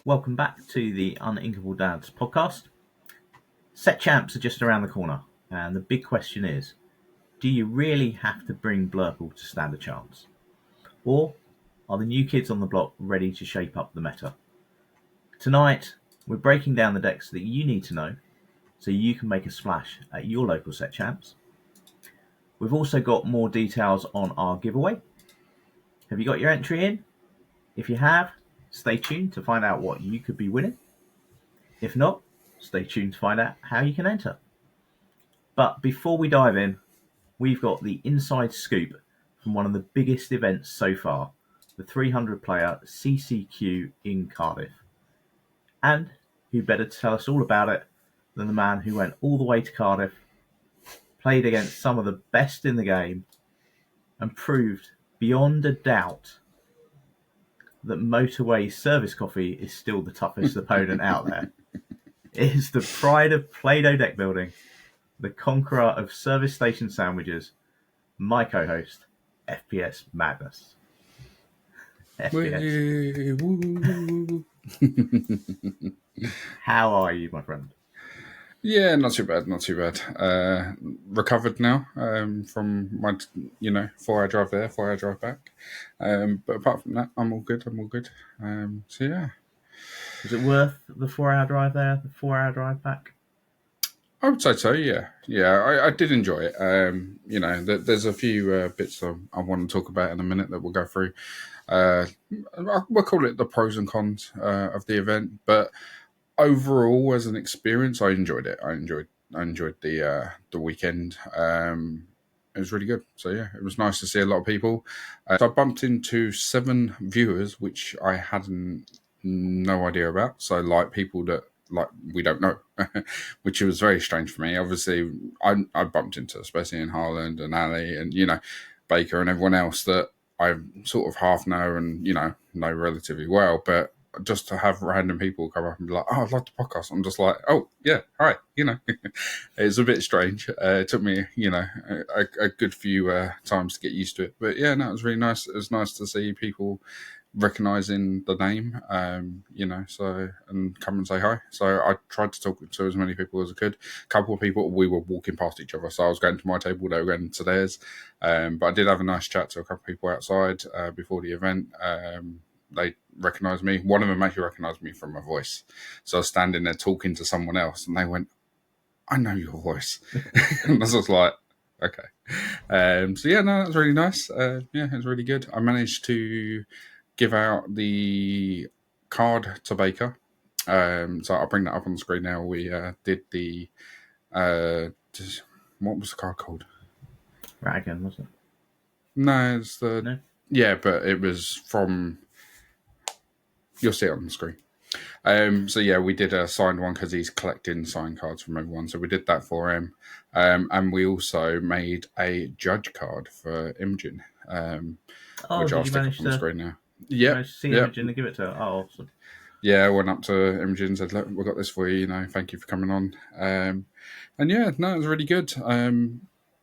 Welcome back to the Uninkable Dads podcast. Set champs are just around the corner, and the big question is, do you really have to bring Blurple to stand a chance? Or are the new kids on the block ready to shape up the meta? Tonight, we're breaking down the decks that you need to know so you can make a splash at your local set champs. We've also got more details on our giveaway. Have you got your entry in? If you have, stay tuned to find out what you could be winning. If not, stay tuned to find out how you can enter. But before we dive in, we've got the inside scoop from one of the biggest events so far, the 300-player CCQ in Cardiff. And who better to tell us all about it than the man who went all the way to Cardiff, played against some of the best in the game, and proved beyond a doubt that Motorway Service Coffee is still the toughest opponent out there. It is the pride of Play-Doh deck building, the conqueror of service station sandwiches, my co-host, FPSMadness. FPS. How are you, my friend? Yeah, not too bad. Recovered now from my, 4-hour drive there, 4-hour drive back. But apart from that, I'm all good. So yeah. Was it worth the 4-hour drive there, the 4-hour drive back? I would say so, yeah. Yeah, I did enjoy it. There's a few bits I want to talk about in a minute that we'll go through. We'll call it the pros and cons of the event, but overall, as an experience, I enjoyed it. I enjoyed the weekend. It was really good. So yeah, it was nice to see a lot of people. So I bumped into 7 viewers, which I hadn't no idea about. So like people that we don't know, which was very strange for me. Obviously, I bumped into especially in Harland and Ali and Baker and everyone else that I sort of half know and know relatively well, but just to have random people come up and be like, "Oh, I love the podcast," I'm just like, "Oh yeah, hi," It's a bit strange. It took me a good few times to get used to it, but yeah, no, it was really nice. It was nice to see people recognizing the name, so and come and say hi. So I tried to talk to as many people as I could. A couple of people, we were walking past each other, so I was going to my table, they were going to theirs. But I did have a nice chat to a couple of people outside before the event. They recognised me. One of them actually recognised me from my voice. So I was standing there talking to someone else, and they went, "I know your voice." And I was just like, okay. So yeah, no, that was really nice. It was really good. I managed to give out the card to Baker. So I'll bring that up on the screen now. We did the what was the card called? Ragavan, was it? No, it's the No? Yeah, but it was from. You'll see it on the screen. So yeah, we did a signed one because he's collecting signed cards from everyone. So we did that for him, and we also made a judge card for Imogen, which I'll stick up on the screen now. Yeah, see Imogen and give it to her. Oh, awesome. Yeah, I went up to Imogen and said, "Look, we got this for you. Thank you for coming on." And yeah, no, it was really good.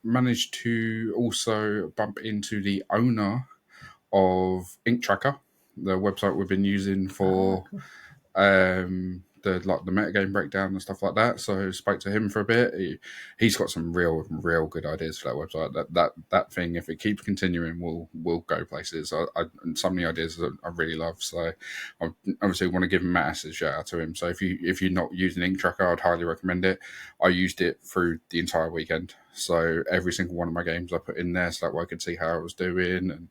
Managed to also bump into the owner of Ink Tracker, the website we've been using for the metagame breakdown and stuff like that. So I spoke to him for a bit. He's got some real good ideas for that website. That thing, if it keeps continuing, will go places. And some of the ideas that I really love. So I obviously want to give a massive shout out to him. So if you're not using Ink Tracker, I'd highly recommend it. I used it through the entire weekend. So every single one of my games I put in there, so that way I could see how I was doing and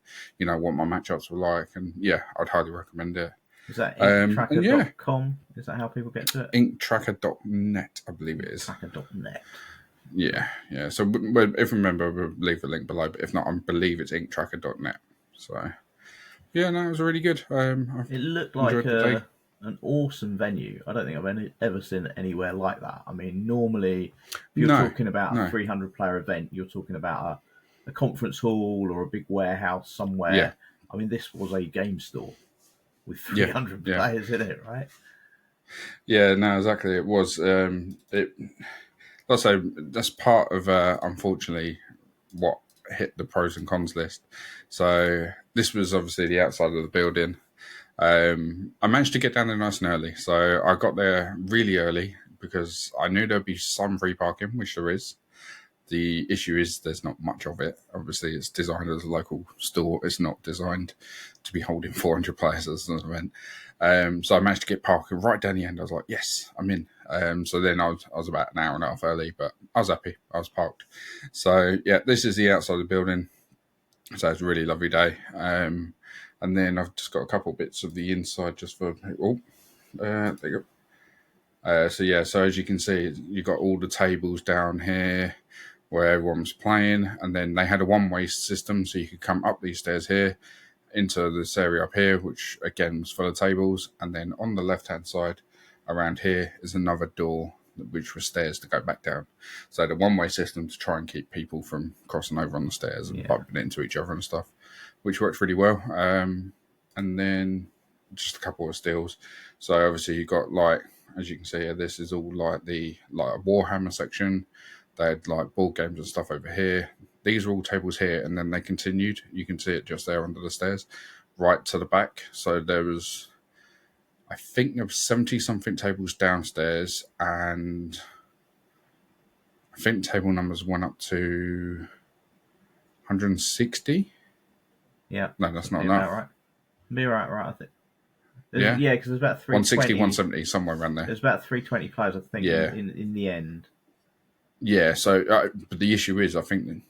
what my matchups were like. And yeah, I'd highly recommend it. Is that inktracker.com? Is that how people get to it? Inktracker.net, I believe it is. Inktracker.net. Yeah. So if you remember, we'll leave the link below. But if not, I believe it's inktracker.net. So yeah, no, it was really good. It looked like an awesome venue. I don't think I've ever seen it anywhere like that. I mean, normally, if you're talking about a 300-player event, you're talking about a conference hall or a big warehouse somewhere. Yeah. I mean, this was a game store with 300 players in it, right? Yeah, no, exactly. It was. Let's say that's part of, unfortunately, what hit the pros and cons list. So this was obviously the outside of the building. I managed to get down there nice and early. So I got there really early because I knew there'd be some free parking, which there is. The issue is there's not much of it. Obviously, it's designed as a local store. It's not designed to be holding 400 players as an event. So I managed to get parking right down the end. I was like, yes, I'm in. So then I was about an hour and a half early, but I was happy. I was parked. So, yeah, this is the outside of the building. So it's a really lovely day. And then I've just got a couple bits of the inside just for... there you go. So as you can see, you've got all the tables down here where everyone was playing, and then they had a one-way system, so you could come up these stairs here into this area up here, which again was full of tables, and then on the left-hand side around here is another door which was stairs to go back down. So the one-way system to try and keep people from crossing over on the stairs and bumping into each other and stuff, which works really well. And then just a couple of steals. So obviously you've got, like, as you can see here, this is all like a Warhammer section. They had like board games and stuff over here. These are all tables here, and then they continued. You can see it just there under the stairs, right to the back. So there was, I think there was 70-something tables downstairs, and I think table numbers went up to 160. Yeah. No, that's not enough. Right. Be right, I think. Yeah, because there's about 320. 160, 170, somewhere around there. There's about 320 players, I think, Yeah. in the end. Yeah, so but the issue is, I think,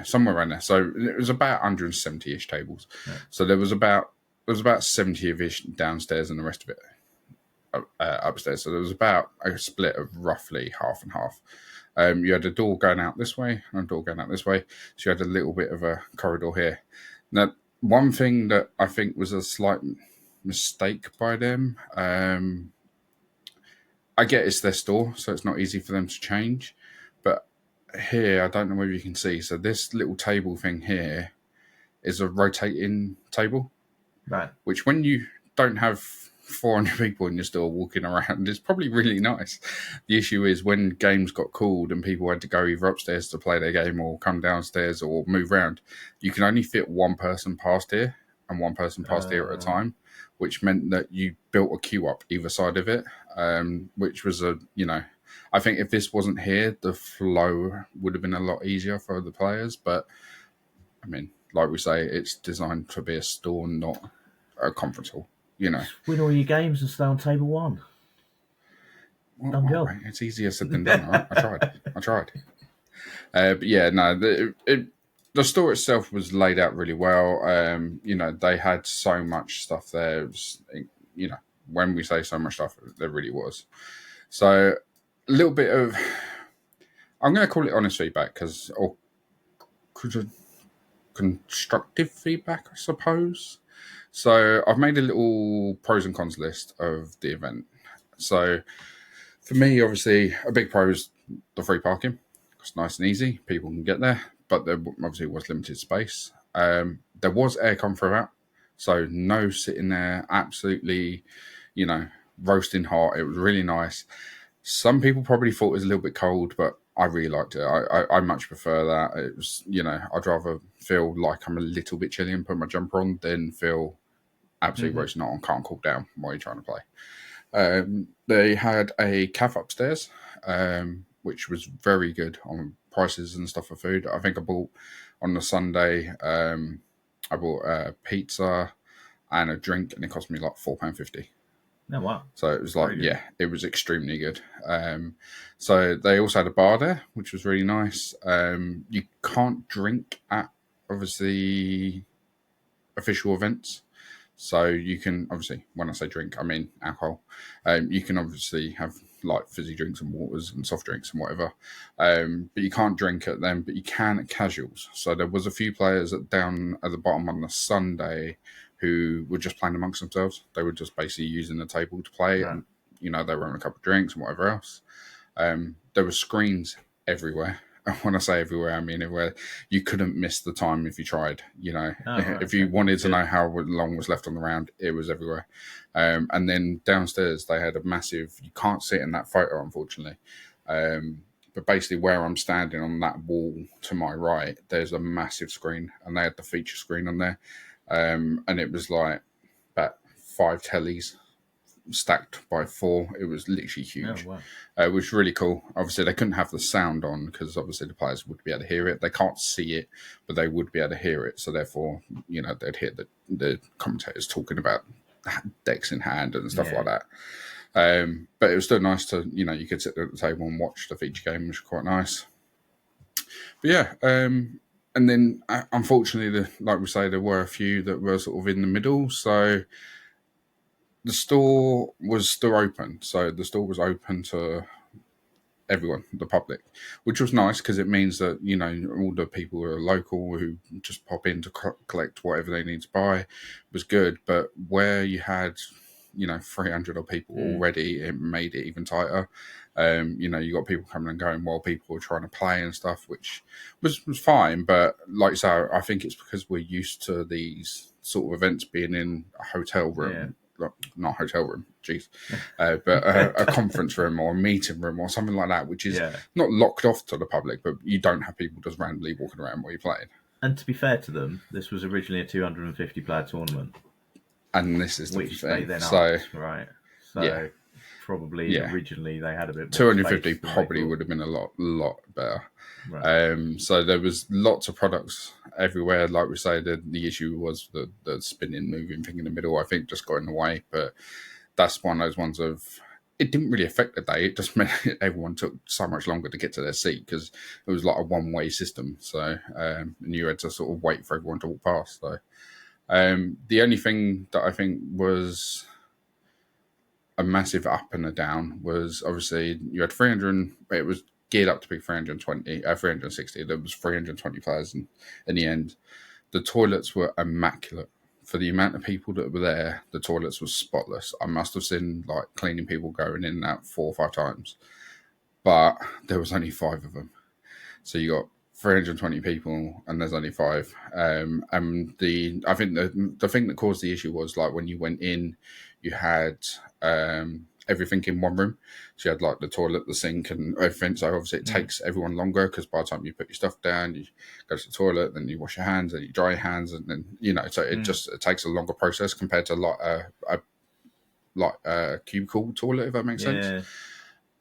somewhere around there. So it was about 170-ish tables. Yeah. So there was about 70-ish downstairs and the rest of it upstairs. So there was about a split of roughly half and half. You had a door going out this way and a door going out this way. So you had a little bit of a corridor here. Now, one thing that I think was a slight mistake by them, I get it's their store, so it's not easy for them to change. But here, I don't know whether you can see. So this little table thing here is a rotating table. Right. Which when you don't have 400 people in your store walking around, it's probably really nice. The issue is when games got called and people had to go either upstairs to play their game or come downstairs or move around, you can only fit one person past here and one person past here at a time, which meant that you built a queue up either side of it, which was I think if this wasn't here, the flow would have been a lot easier for the players. But, I mean, like we say, it's designed to be a store, not a conference hall, Just win all your games and stay on table one. Well, right. It's easier said than done, right? I tried. But yeah, no, the store itself was laid out really well. They had so much stuff there. It was, when we say so much stuff, there really was. So a little bit of, I'm going to call it honest feedback or constructive feedback, I suppose. So I've made a little pros and cons list of the event. So for me, obviously, a big pro is the free parking. It's nice and easy. People can get there, but there obviously was limited space. There was aircon throughout, so no sitting there absolutely, roasting hot. It was really nice. Some people probably thought it was a little bit cold, but I really liked it. I much prefer that. It was, I'd rather feel like I'm a little bit chilly and put my jumper on than feel absolutely roasting hot and can't cool down while you're trying to play. They had a cafe upstairs, which was very good on prices and stuff for food. I think I bought on the Sunday, I bought a pizza and a drink, and it cost me like £4.50. Oh, wow. So it was like, it was extremely good. So they also had a bar there, which was really nice. You can't drink at, obviously, official events. So you can, obviously, when I say drink, I mean alcohol. You can obviously have like fizzy drinks and waters and soft drinks and whatever. But you can't drink at them, but you can at casuals. So there was a few players down at the bottom on the Sunday who were just playing amongst themselves. They were just basically using the table to play. Right. And, they were having a couple of drinks and whatever else. There were screens everywhere. When I say everywhere, I mean everywhere. You couldn't miss the time if you tried. If you wanted to know how long was left on the round, it was everywhere. And then downstairs, they had a massive. You can't see it in that photo, unfortunately. But basically, where I'm standing on that wall to my right, there's a massive screen, and they had the feature screen on there. And it was like about 5 tellies stacked by 4. It was literally huge. Oh, wow. It was really cool. Obviously, they couldn't have the sound on because obviously the players would be able to hear it. They can't see it, but they would be able to hear it. So therefore, they'd hear the commentators talking about decks in hand and stuff like that. But it was still nice to, you could sit there at the table and watch the feature game, which was quite nice. But yeah, and then unfortunately, like we say, there were a few that were sort of in the middle. So the store was still open. So the store was open to everyone, the public, which was nice because it means that, all the people who are local who just pop in to collect whatever they need to buy was good. But where you had, 300 odd people already, it made it even tighter. You got people coming and going while people were trying to play and stuff, which was fine. But like I say, I think it's because we're used to these sort of events being in a hotel room. Yeah. Not a hotel room, jeez, but a conference room or a meeting room or something like that, which is not locked off to the public, but you don't have people just randomly walking around while you're playing. And to be fair to them, this was originally a 250 player tournament, and this is which thing. they then so upped, right? So probably originally they had a bit more 250 probably would have been a lot better. Right. So there was lots of products everywhere. Like we say, the issue was the spinning, moving thing in the middle. I think just got in the way, but that's one of those ones of it didn't really affect the day. It just meant everyone took so much longer to get to their seat because it was like a one-way system. So and you had to sort of wait for everyone to walk past. So the only thing that I think was a massive up and a down was obviously you had 300. It was geared up to be 360. There was 320 players in the end. The toilets were immaculate. For the amount of people that were there, the toilets were spotless. I must have seen like cleaning people going in and out 4 or 5 times, but there was only 5 of them. So you got 320 people and there's only 5. And I think the thing that caused the issue was like when you went in, you had everything in one room. So you had like the toilet, the sink, and everything. So obviously it takes everyone longer because by the time you put your stuff down, you go to the toilet, then you wash your hands, and you dry your hands, and then so it takes a longer process compared to like a cubicle toilet, if that makes sense.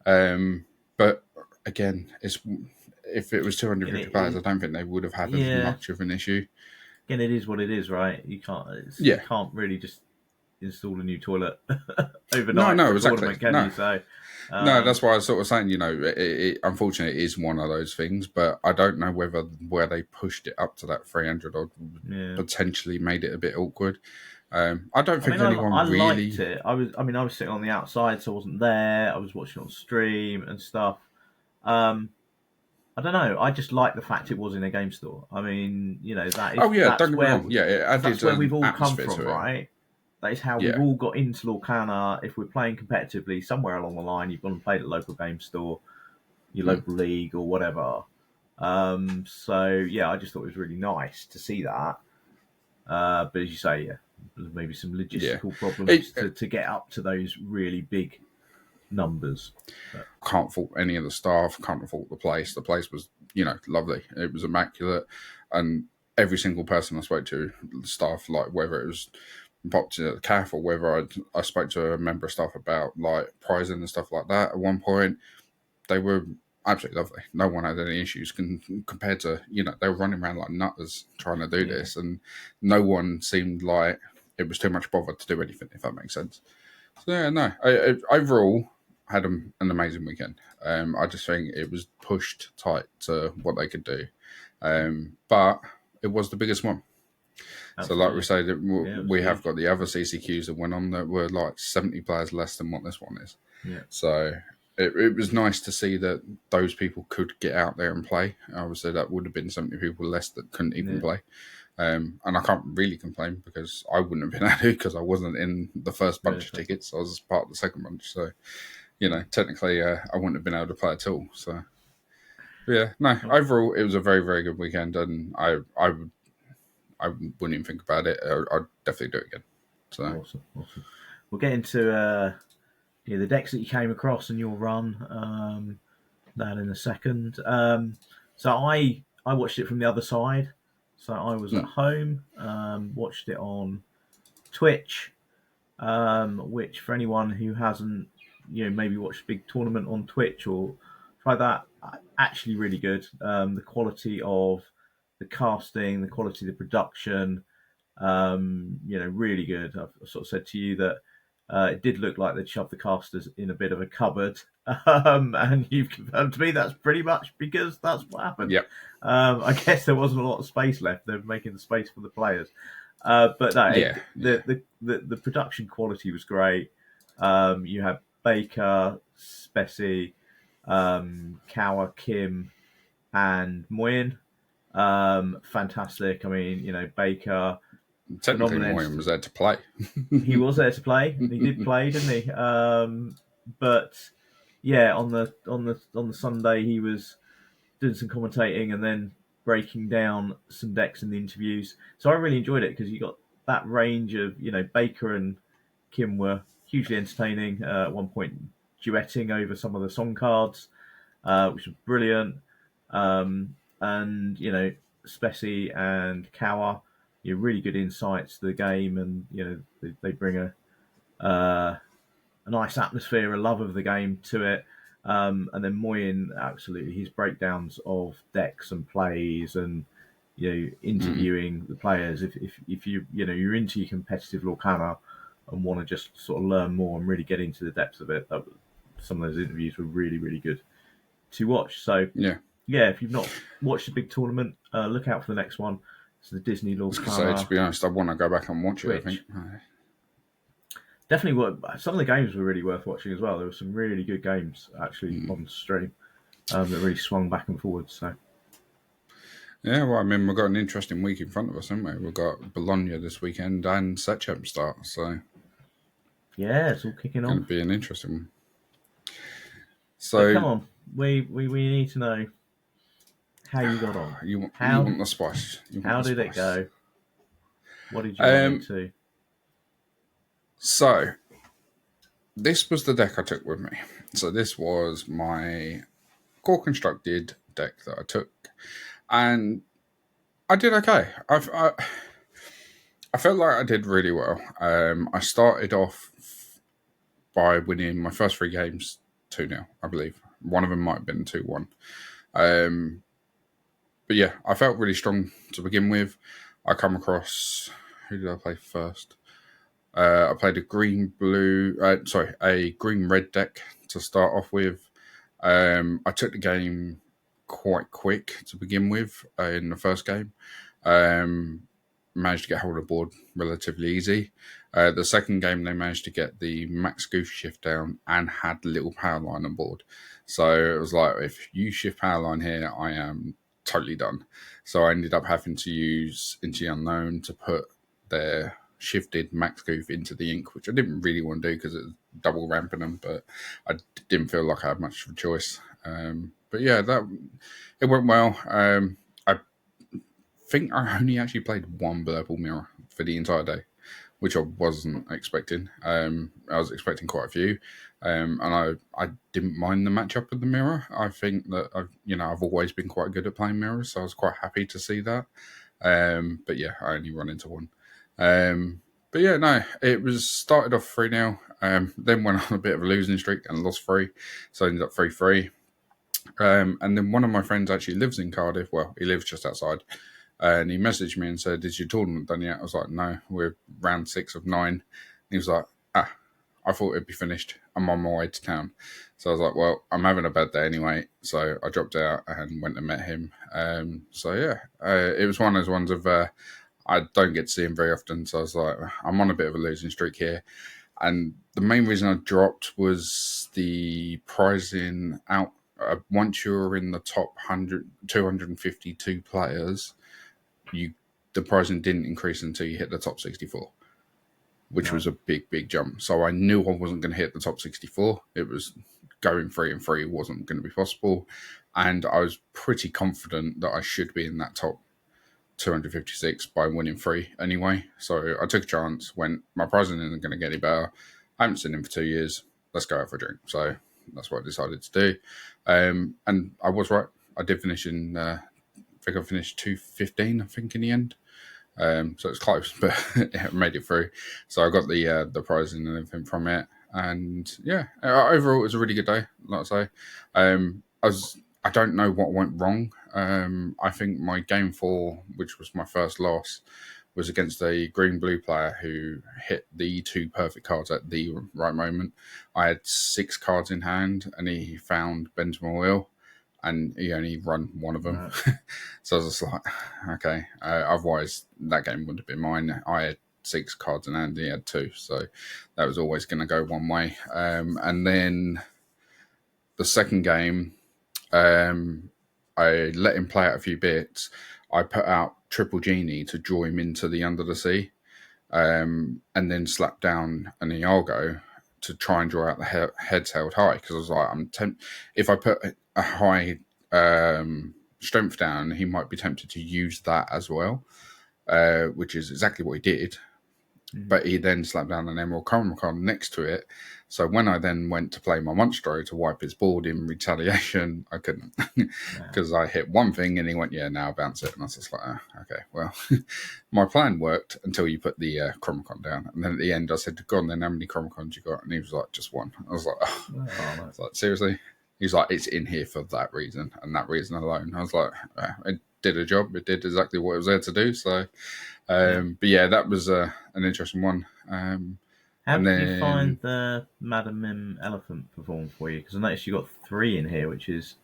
But again, if it was 250 players, I don't think they would have had as much of an issue. Again, it is what it is, right? You can't. You can't really just install a new toilet overnight. No, exactly. You? So, no, that's why I was sort of saying, unfortunately, it is one of those things, but I don't know where they pushed it up to that 300 or potentially made it a bit awkward. I don't think anyone really. I liked it. I was sitting on the outside, so I wasn't there. I was watching on stream and stuff. I don't know. I just like the fact it was in a game store. I mean, that is. Oh yeah, don't get me wrong. Yeah, that's where we've all come from, right? That is how we've all got into Lorcana. If we're playing competitively, somewhere along the line, you've gone and played at a local game store, your local league or whatever. So yeah, I just thought it was really nice to see that. But as you say, there's maybe some logistical problems to get up to those really big numbers. Can't fault any of the staff. Can't fault the place. The place was, lovely. It was immaculate, and every single person I spoke to, the staff, like whether it was popped in at the cafe or whether I spoke to a member of staff about like prizing and stuff like that. At one point, they were absolutely lovely. No one had any issues compared to they were running around like nutters trying to do this, and no one seemed like it was too much bother to do anything. If that makes sense. So yeah, no. Overall, had an amazing weekend. I just think it was pushed tight to what they could do, but it was the biggest one. Absolutely. So like we say, that we have got the other CCQs that went on that were like 70 players less than what this one is. Yeah. So it was nice to see that those people could get out there and play. Obviously, that would have been 70 people less that couldn't even play. And I can't really complain because I wouldn't have been able to because I wasn't in the first bunch of tickets. I was part of the second bunch. So, technically I wouldn't have been able to play at all. So, yeah, no, overall, it was a very, very good weekend. And I wouldn't even think about it. I'd definitely do it again. So Awesome. We'll get into the decks that you came across in your run, that in a second. So I watched it from the other side. So I was at home, watched it on Twitch. which for anyone who hasn't, maybe watched a big tournament on Twitch or try that, actually really good. The quality of the casting, the quality of the production, really good. I've sort of said to you that it did look like they'd shoved the casters in a bit of a cupboard, and you've confirmed to me that's pretty much because that's what happened. Yep. I guess there wasn't a lot of space left. They're making the space for the players. But no, the production quality was great. You had Baker, Spessy, Kawa, Kim, and Moyen. Fantastic. I mean, Baker. Technically, Moyen was there to play. He was there to play. He did play, didn't he? But yeah, on the Sunday he was doing some commentating and then breaking down some decks in the interviews. So I really enjoyed it because you got that range of, Baker and Kim were hugely entertaining. At one point, duetting over some of the song cards, which was brilliant. And Spessy and Kawa, really good insights to the game, and they bring a nice atmosphere, a love of the game to it. And then Moyen, absolutely, his breakdowns of decks and plays, and interviewing the players. If you're into your competitive Lorcana and want to just sort of learn more and really get into the depths of it, some of those interviews were really, really good to watch. So yeah, if you've not watched the big tournament, look out for the next one. It's the Disney Lorcana. So to be honest, I want to go back and watch it. I think definitely some of the games were really worth watching as well. There were some really good games actually on stream that really swung back and forwards. So yeah, well, I mean, we've got an interesting week in front of us, haven't we? We've got Bologna this weekend and Set Champ start, so yeah, it's all kicking off. Going to be an interesting one. So come on, we need to know how you got on. You want the spice. How did it go? What did you want to? So, this was the deck I took with me. So this was my core constructed deck that I took, and I did okay. I felt like I did really well. I started off by winning my first 3 games 2-0, I believe. One of them might have been 2-1. But yeah, I felt really strong to begin with. I come across, who did I play first? I played a green red deck to start off with. I took the game quite quick to begin with in the first game. Managed to get hold of the board relatively easy. The second game, they managed to get the max goof shift down and had little power line on board. So it was like, if you shift power line here, I am totally done. So I ended up having to use Into the Unknown to put their shifted max goof into the ink, which I didn't really want to do because it was double ramping them, but I didn't feel like I had much of a choice. But yeah, it went well. I think I only actually played 1 Blurple Mirror for the entire day, which I wasn't expecting. I was expecting quite a few, and I didn't mind the matchup with the mirror. I think that I've always been quite good at playing mirrors, so I was quite happy to see that. But yeah, I only run into 1. But yeah, no, it was started off 3-0, then went on a bit of a losing streak and lost 3, so I ended up 3-3. And then one of my friends actually lives in Cardiff. Well, he lives just outside. And he messaged me and said, "Is your tournament done yet?" I was like, "No, we're round 6 of 9. And he was like, I thought it'd be finished. I'm on my way to town. So I was like, well, I'm having a bad day anyway. So I dropped out and went and met him. So yeah, it was one of those ones of, I don't get to see him very often. So I was like, I'm on a bit of a losing streak here. And the main reason I dropped was the pricing out. Once you're in the top 252 players, the pricing didn't increase until you hit the top 64, which was a big, big jump. So I knew I wasn't going to hit the top 64. It was going 3-3 wasn't going to be possible. And I was pretty confident that I should be in that top 256 by winning 3 anyway. So I took a chance, went, my pricing isn't going to get any better. I haven't seen him for 2 years. Let's go out for a drink. So that's what I decided to do. And I was right. I did finish I think I finished 215, I think, in the end. So it's close, but it made it through. So I got the prize and everything from it. And yeah, overall it was a really good day. Like I say, I don't know what went wrong. I think my game 4, which was my first loss, was against a green-blue player who hit the 2 perfect cards at the right moment. I had 6 cards in hand, and he found Benjamin Will, and he only run one of them. Right. So I was just like, okay. Otherwise, that game would have been mine. I had 6 cards in hand, he had 2, so that was always going to go one way. And then the second game, I let him play out a few bits. I put out Triple Genie to draw him into the Under the Sea, and then slapped down an Iago to try and draw out the heads held high, because I was like, if I put a high strength down, he might be tempted to use that as well, which is exactly what he did. But he then slapped down an Emerald Common card next to it. So when I then went to play my Monstro to wipe his board in retaliation, I couldn't, because I hit one thing and he went, yeah, now bounce it. And I was just like, oh, okay, well, my plan worked until you put the Chromicon down. And then at the end I said, go on then, how many Chromicons you got? And he was like, just one. I was like, oh. I was like, seriously? He's like, it's in here for that reason and that reason alone. I was like, it did a job. It did exactly what it was there to do. So, but yeah, that was an interesting one. How did you find the Madam Mim elephant perform for you? Because I noticed you got 3 in here, which is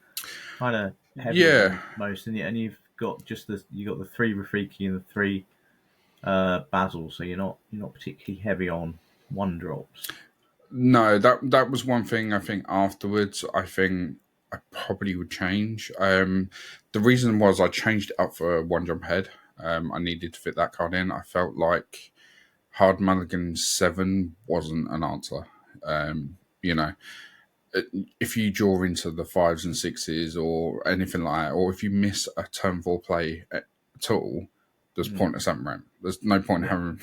kind of heavy than most, and you've got just the 3 Rafiki and the 3 Basil, so you're not particularly heavy on 1-drops. No, that was one thing. I think afterwards, I think I probably would change. The reason was I changed it up for 1-jump head. I needed to fit that card in. I felt like Hard Mulligan 7 wasn't an answer. If you draw into the 5s and 6s or anything like that, or if you miss a turn 4 play at all, there's pointless ramp. There's no point in having.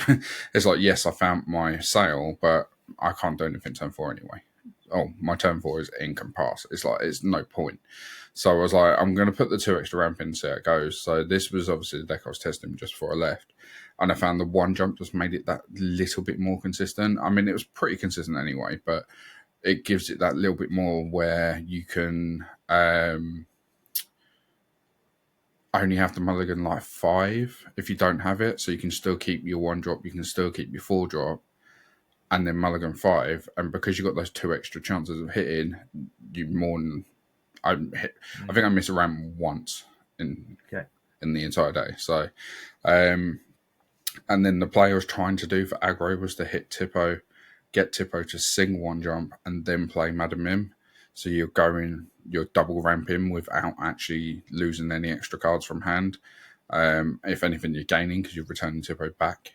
It's like, yes, I found my sail, but I can't do anything turn 4 anyway. Oh, my turn 4 is ink and pass. It's like, it's no point. So I was like, I'm going to put the 2 extra ramp in and see how it goes. So this was obviously the deck I was testing just before I left. And I found the 1-jump just made it that little bit more consistent. I mean, it was pretty consistent anyway, but it gives it that little bit more where you can only have to mulligan like 5 if you don't have it. So you can still keep your 1-drop, you can still keep your 4-drop, and then mulligan 5. And because you got those 2 extra chances of hitting, you more than... I think I missed a ramp once in the entire day. So, and then the play I was trying to do for aggro was to hit Tippo, get Tippo to sing 1-jump, and then play Madam Mim. So you're double ramping without actually losing any extra cards from hand. If anything, you're gaining because you're returning Tippo back.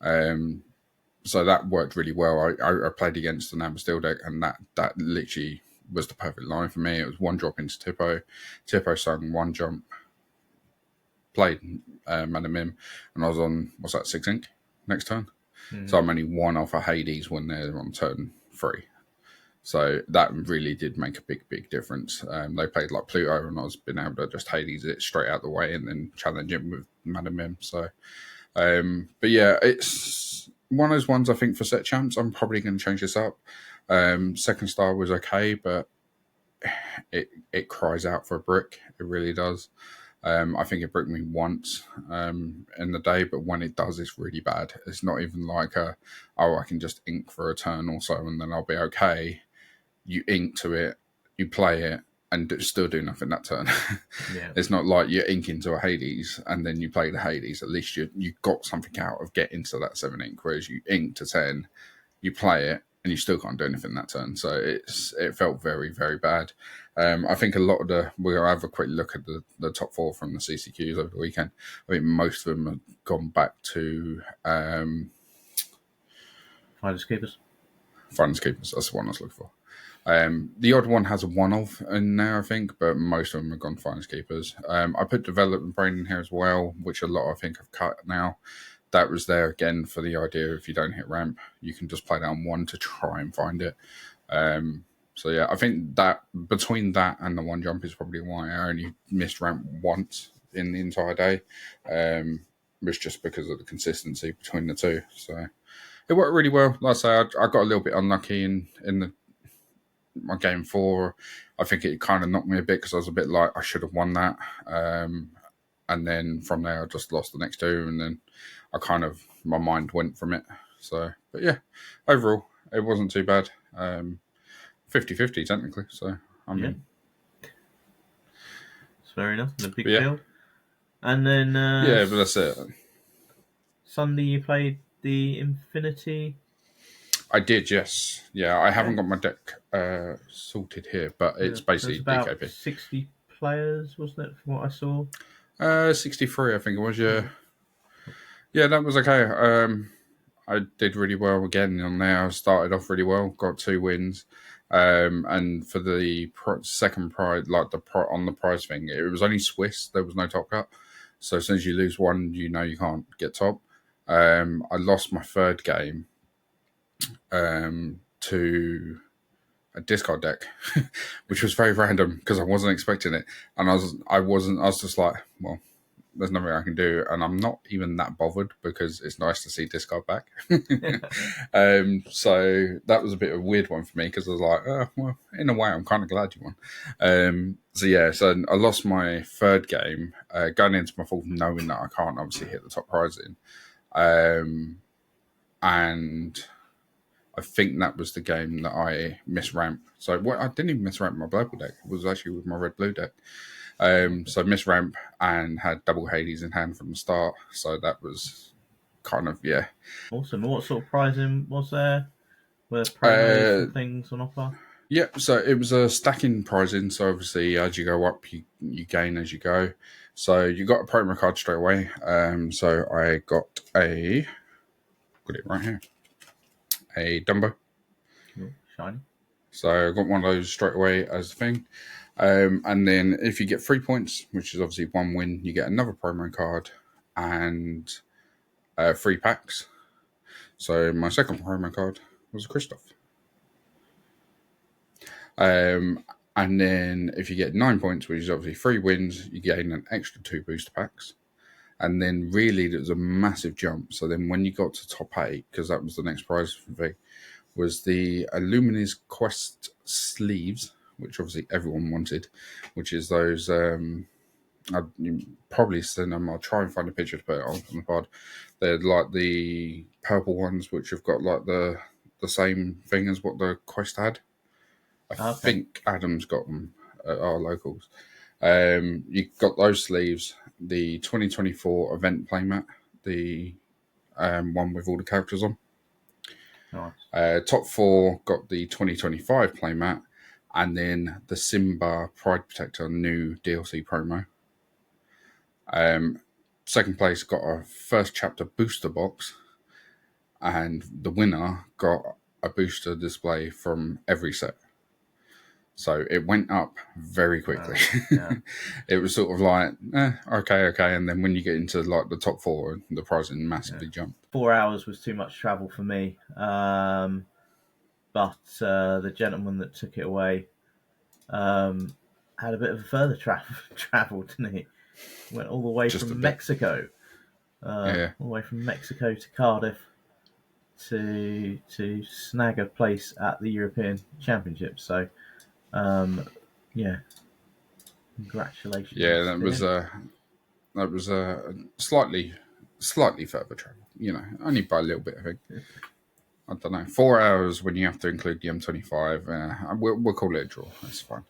So that worked really well. I played against an Amber Steel deck, and that literally was the perfect line for me. It was 1-drop into Tippo. Tippo sung 1-jump, played Madam Mim, and I was on, 6 ink next turn. So I'm only 1 off of Hades when they're on turn 3. So that really did make a big difference. They played like Pluto, and I was been able to just Hades it straight out the way and then challenge him with Madam Mim. So, but yeah, it's one of those ones I think for set champs, I'm probably going to change this up. Second star was okay, but it cries out for a brick. It really does. I think it bricked me once in the day, but when it does, it's really bad. It's not even like I can just ink for a turn or so and then I'll be okay. You ink to it, you play it, and still do nothing that turn. Yeah. It's not like you're inking to a Hades and then you play the Hades. At least you got something out of getting to that 7 ink, whereas you ink to 10, you play it, and you still can't do anything that turn. So it felt very, very bad. I think a lot of we'll have a quick look at the top 4 from the CCQs over the weekend. I think most of them have gone back to Finders Keepers. Finders Keepers, that's the one I was looking for. The odd one has a 1-off in there, I think, but most of them have gone Finders Keepers. I put Development Brain in here as well, which a lot I think have cut now. That was there again for the idea if you don't hit ramp, you can just play down 1 to try and find it. So yeah, I think that between that and the 1-jump is probably why I only missed ramp once in the entire day. was just because of the consistency between the two. So it worked really well. Like I say, I got a little bit unlucky in my game 4. I think it kind of knocked me a bit because I was a bit like, I should have won that. And then from there, I just lost the next 2, and then my mind went from it. So, but yeah, overall, it wasn't too bad. 50-50 technically. So, I mean, it's fair enough. A big field. And then but that's it. Sunday, you played the Infinity. I did, yes. Yeah, I haven't got my deck sorted here, but it's basically about DKP. 60 players, wasn't it, from what I saw? 63, I think it was, yeah. Yeah, that was okay. I did really well again on there. I started off really well, got 2 wins. And for the second prize, on the prize thing, it was only Swiss. There was no top cut. So as soon as you lose one, you know you can't get top. I lost my 3rd game to a discard deck, which was very random because I wasn't expecting it. And I was just like, well, there's nothing I can do, and I'm not even that bothered because it's nice to see discard back. So that was a bit of a weird one for me because I was like, well, in a way, I'm kind of glad you won. So I lost my 3rd game, going into my 4th, knowing that I can't obviously hit the top prize in, and I think that was the game that I misramped. So I didn't even misramp my Blurple deck. It was actually with my red-blue deck. So misramp and had double Hades in hand from the start. So that was kind of, yeah. Awesome. What sort of prizing was there? Were promos and things on offer? Yeah, so it was a stacking pricing. So obviously, as you go up, you gain as you go. So you got a promo card straight away. So I got got it right here, a Dumbo. Oh, shiny. So I got one of those straight away as a thing. And then if you get 3 points, which is obviously 1 win, you get another promo card and 3 packs. So my second promo card was a Christoph. And then if you get 9 points, which is obviously 3 wins, you gain an extra 2 booster packs. And then really there was a massive jump. So then when you got to top 8, because that was the next prize for me, was the Illumina's Quest sleeves, which obviously everyone wanted, which is those, you probably seen them, I'll try and find a picture to put it on the pod. They're like the purple ones, which have got like the same thing as what the Quest had. I think Adam's got them at our locals. You got those sleeves, the 2024 event playmat, the one with all the characters on. Nice. Top 4 got the 2025 playmat, and then the Simba Pride Protector new DLC promo. Second place got a first chapter booster box, and the winner got a booster display from every set. So it went up very quickly. It was sort of like, okay. And then when you get into like the top 4, the pricing massively jumped. 4 hours was too much travel for me. But the gentleman that took it away had a bit of a further travel, didn't he? Went all the way from Mexico. All the way from Mexico to Cardiff to snag a place at the European Championship. So, congratulations. Yeah, that was slightly further travel. You know, only by a little bit, I think. I don't know. 4 hours when you have to include the M25. We'll call it a draw. That's fine.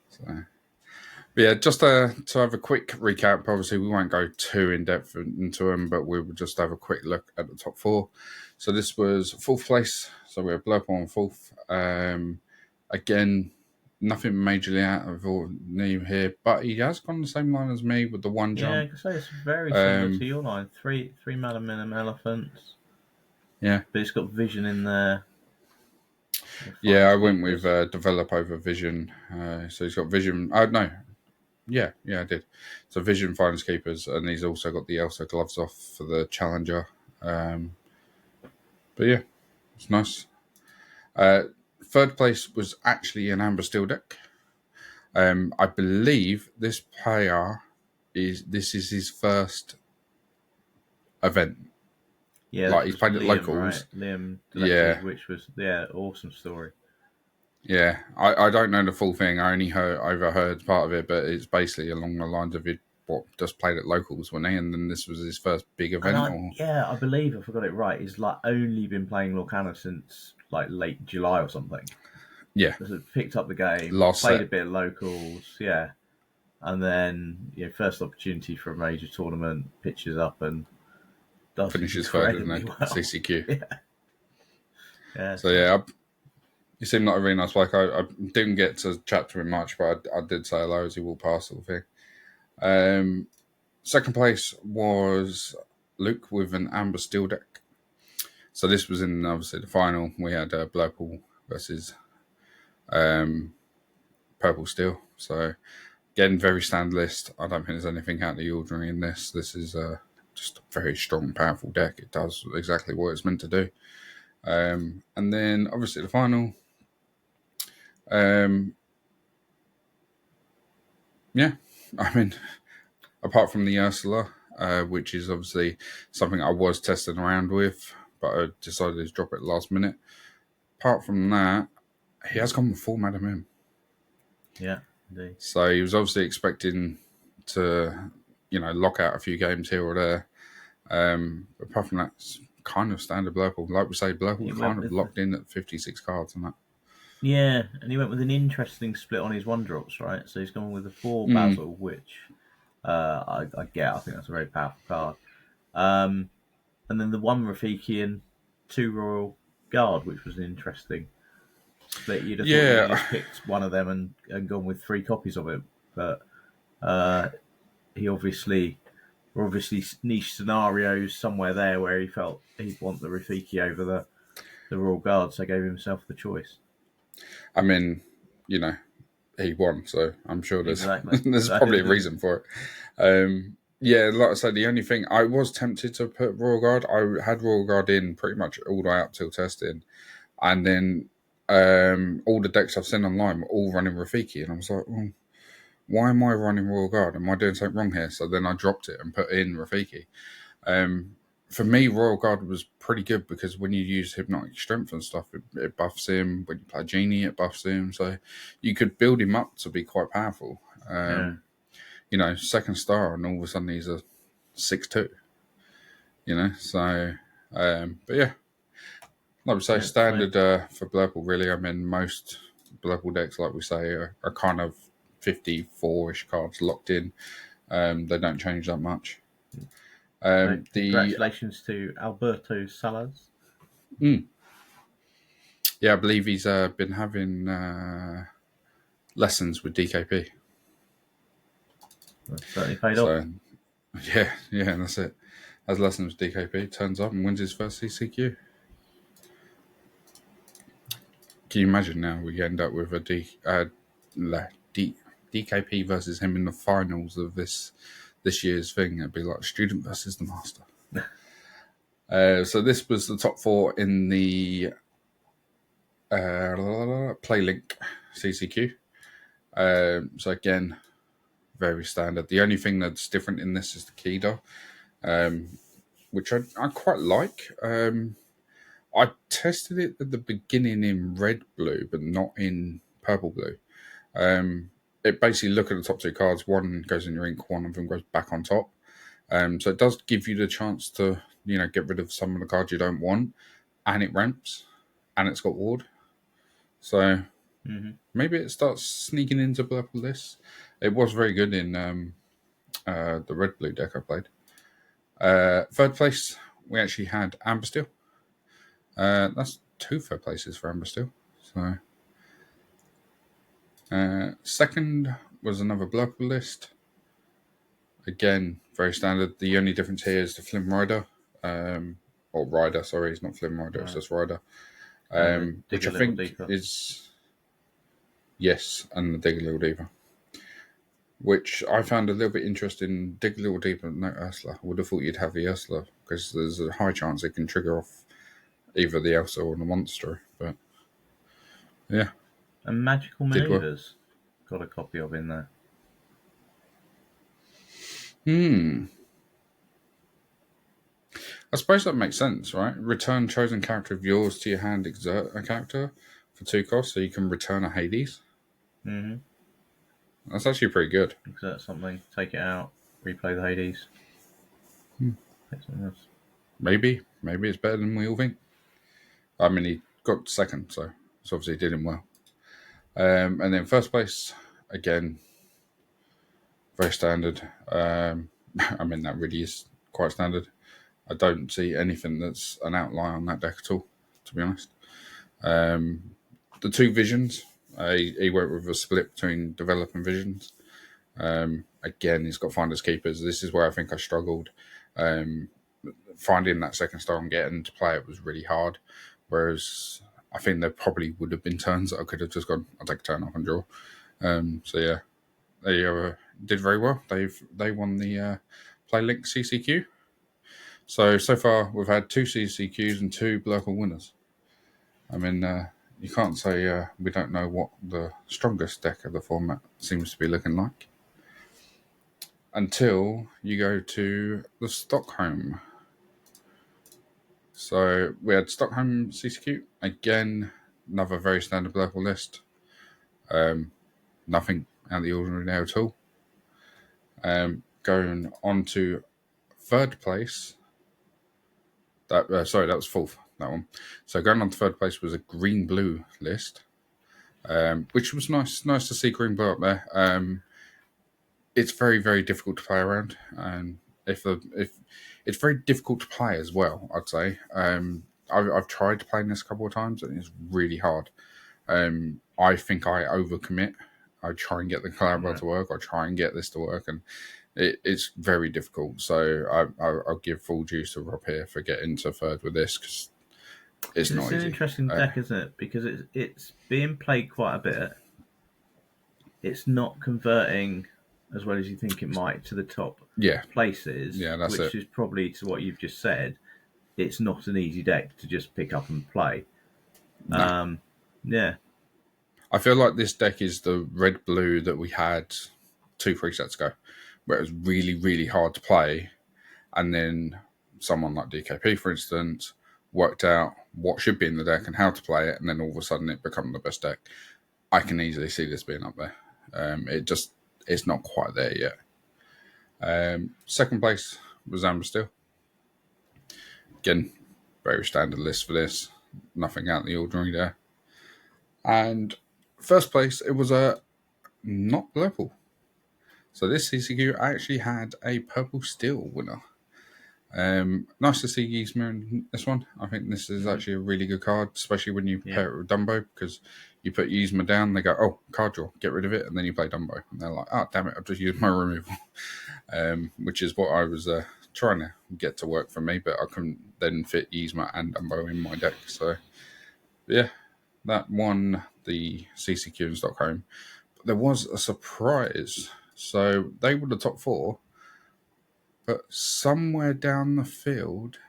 So, but yeah, just to have a quick recap. Obviously, we won't go too in depth into them, but we will just have a quick look at the top 4. So this was 4th place. So we have Blurple on 4th. Again, nothing majorly out of ordinary here, but he has gone the same line as me with the 1 jump. Yeah, I can say it's very similar to your line. 3 Malaminum elephants. Yeah, but it's got vision in there. Yeah, I went with develop over vision. So he's got vision. Oh no, yeah, I did. So vision, finders keepers, and he's also got the Elsa gloves off for the challenger. But yeah, it's nice. 3rd place was actually an Amber Steel deck. I believe this player is his first event. Yeah, Like this he's was played at Liam, locals. right? Liam Yeah, Delecki, which was awesome story. yeah. I don't know the full thing. I only overheard part of it, but it's basically along the lines of it. What just played at locals, wasn't he? And then this was his first big And event, or I believe if I got it right, he's like only been playing Lorcana since like late July or something. yeah, So picked up the game, last played a set. bit of locals, yeah, and then first opportunity for a major tournament, pitches up and does Finishes third in incredibly the well. CCQ. Yeah, So yeah, he seemed like a really nice bloke. I didn't get to chat to him much, but I did say hello as he walked past, sort of thing. Second place was Luke with an Amber Steel deck. So this was in obviously the final. We had Blurple versus Purple Steel. So again, very standard list. I don't think there's anything out of the ordinary in this. This is just a very strong, powerful deck. It does exactly what it's meant to do. And then obviously the final. Yeah, I mean, apart from the Ursula, which is obviously something I was testing around with, but I decided to drop it last minute. Apart from that, he has gone with full Madam M. yeah, indeed. So he was obviously expecting to, lock out a few games here or there. Apart from that, it's kind of standard Blurple. Like we say, Blurple kind of locked in at 56 cards and that. Yeah, and he went with an interesting split on his one drops, right? So he's gone with a 4 Basil, which I get. I think that's a very powerful card. And then the 1 Rafiki and 2 Royal Guard, which was an interesting split. You'd have thought he'd just picked one of them and gone with 3 copies of it, but he obviously niche scenarios somewhere there where he felt he'd want the Rafiki over the Royal Guard, so gave himself the choice. I mean, he won, so I'm sure there's there's Exactly. probably a reason for it. Yeah, like I said, the only thing I was tempted to put Royal Guard. I had Royal Guard in pretty much all the way up till testing, and then all the decks I've seen online were all running Rafiki, and I was like, well, why am I running Royal Guard? Am I doing something wrong here? So then I dropped it and put in Rafiki. For me, Royal Guard was pretty good because when you use Hypnotic Strength and stuff, it buffs him. When you play Genie, it buffs him. So you could build him up to be quite powerful. Second star, and all of a sudden he's a 6/2. So, but yeah, like we say, standard for Blurple, really. I mean, most Blurple decks, like we say, are kind of 54-ish cards locked in. They don't change that much. Congratulations to Alberto Salas. Yeah, I believe he's been having lessons with DKP. That's certainly paid off. Yeah, that's it. Has lessons with DKP, turns up and wins his first CCQ. Can you imagine now we end up with a DKP versus him in the finals of this year's thing? It'd be like student versus the master. So this was the top 4 in the PlayLink CCQ. So again, very standard. The only thing that's different in this is the Keeper, which I quite like. I tested it at the beginning in red-blue, but not in purple-blue. It basically, look at the top 2 cards. One goes in your ink, one of them goes back on top. So it does give you the chance to, get rid of some of the cards you don't want, and it ramps, and it's got ward. So maybe it starts sneaking into purple lists. It was very good in the red-blue deck I played. Third place, we actually had Amber Steel. That's 2 third places for Amber Steel. So, second was another Blurple list. Again, very standard. The only difference here is the Flim Rider. Or Rider, sorry, it's not Flim Rider, it's just Rider. Which I think is... Yes, and the Dig a Little Deeper. Which I found a little bit interesting. Dig a Little Deeper, no Ursula. I would have thought you'd have the Ursula, because there's a high chance it can trigger off either the Elsa or the monster, but yeah. And Magical Maneuvers got a copy of in there. I suppose that makes sense, right? Return chosen character of yours to your hand, exert a character for 2 costs, so you can return a Hades. Mm-hmm. That's actually pretty good. Exert something, take it out, replay the Hades. Take something else. Maybe it's better than we all think. I mean, he got second, so it's obviously did him well. And then first place, again, very standard. I mean, that really is quite standard. I don't see anything that's an outlier on that deck at all, to be honest. The 2 visions, he went with a split between develop and visions. Again, he's got finders keepers. This is where I think I struggled. Finding that second star and getting to play it was really hard. Whereas I think there probably would have been turns that I could have just gone, I'll take a turn off and draw. So yeah, they did very well. They won the PlayLink CCQ. So far we've had 2 CCQs and 2 Blurple winners. I mean, you can't say we don't know what the strongest deck of the format seems to be looking like. Until you go to the Stockholm. So we had Stockholm CCQ. Again, another very standard Blurple list. Nothing out of the ordinary there at all. Going on to 3rd place. That was 4th, that one. So going on to 3rd place was a green-blue list, which was nice to see green-blue up there. It's very, very difficult to play around, and if it's very difficult to play as well, I'd say. I've tried playing this a couple of times, and it's really hard. I think I overcommit. I try and get the collateral to work. I try and get this to work, and it's very difficult. So I'll give full juice to Rob here for getting to 3rd with this, because it's not easy. It's an interesting deck, isn't it? Because it's being played quite a bit. It's not converting as well as you think it might to the top places. Yeah, that's which is probably to what you've just said. It's not an easy deck to just pick up and play. No. Yeah. I feel like this deck is the red-blue that we had 2-3 sets ago, where it was really, really hard to play, and then someone like DKP, for instance, worked out what should be in the deck and how to play it, and then all of a sudden it became the best deck. I can easily see this being up there. It's not quite there yet. 2nd place was Amber Steel. Again, very standard list for this. Nothing out of the ordinary there. And 1st place, it was a not purple. So this CCQ actually had a purple steel winner. Nice to see Yzma in this one. I think this is actually a really good card, especially when you pair it with Dumbo, because you put Yzma down, they go, oh, card draw, get rid of it, and then you play Dumbo. And they're like, oh, damn it, I've just used my removal. Which is what I was trying to get to work for me, but I couldn't then fit Yzma and Dumbo in my deck. So, yeah, that won the CCQ in Stockholm. But there was a surprise. So they were the top 4. But somewhere down the field,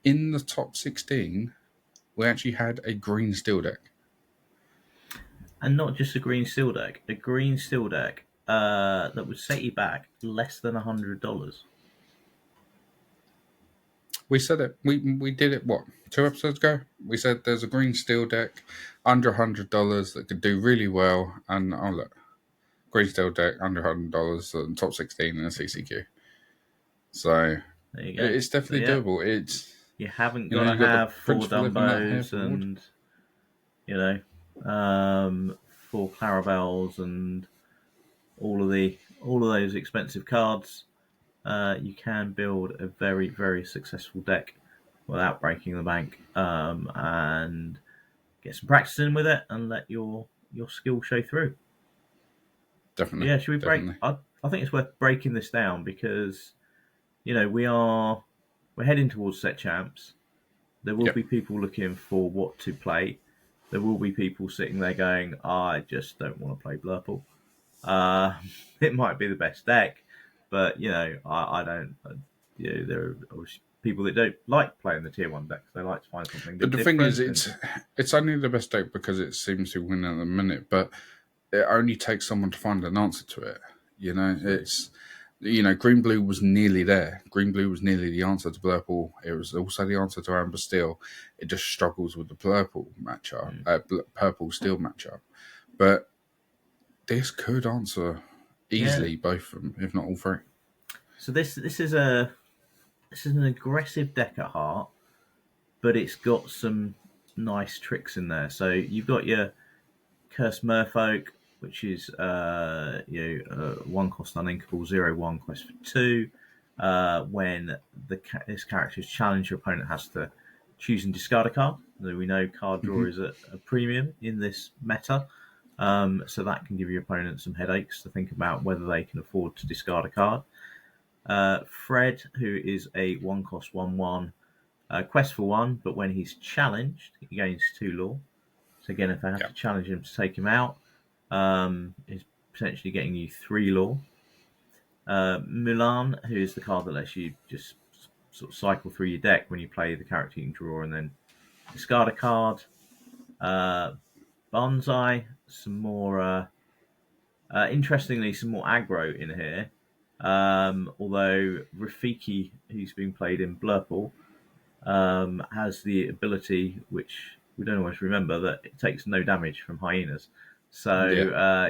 in the top 16, we actually had a green steel deck. And not just a green steel deck. A green steel deck that would set you back less than $100. We said it. We did it, 2 episodes ago? We said there's a green steel deck under $100 that could do really well. And, oh, look. Green steel deck under $100 in top 16 in a CCQ. So there you go. It's definitely doable. You haven't got to have 4 Dumbos and 4 Clarabelles and all of those expensive cards. You can build a very, very successful deck without breaking the bank, and get some practice in with it and let your skill show through. Definitely. Yeah, should we break? I think it's worth breaking this down because we're heading towards set champs. There will be people looking for what to play. There will be people sitting there going, I just don't want to play Blurple. It might be the best deck, but I don't. There are people that don't like playing the tier 1 decks. They like to find something. But the thing is, it's only the best deck because it seems to win at the minute. But it only takes someone to find an answer to it. It's Green Blue was nearly there. Green Blue was nearly the answer to Blurple. It was also the answer to Amber Steel. It just struggles with the Purple matchup, Purple Steel matchup. But this could answer easily both of them, if not all three. So this is an aggressive deck at heart, but it's got some nice tricks in there. So you've got your Cursed Merfolk, which is 1 cost uninkable, 0/1 quest for 2. When this character is challenged, your opponent has to choose and discard a card. So we know card draw is a premium in this meta, so that can give your opponent some headaches to think about whether they can afford to discard a card. Fred, who is a 1 cost 1/1 quest for 1, but when he's challenged, he gains 2 lore. So again, if I have to challenge him to take him out, is potentially getting you 3 lore. Mulan, who is the card that lets you just sort of cycle through your deck when you play the character you can draw and then discard a card. Banzai, some more, interestingly, some more aggro in here. Although Rafiki, who's been played in Blurple, has the ability, which we don't always remember, that it takes no damage from hyenas. So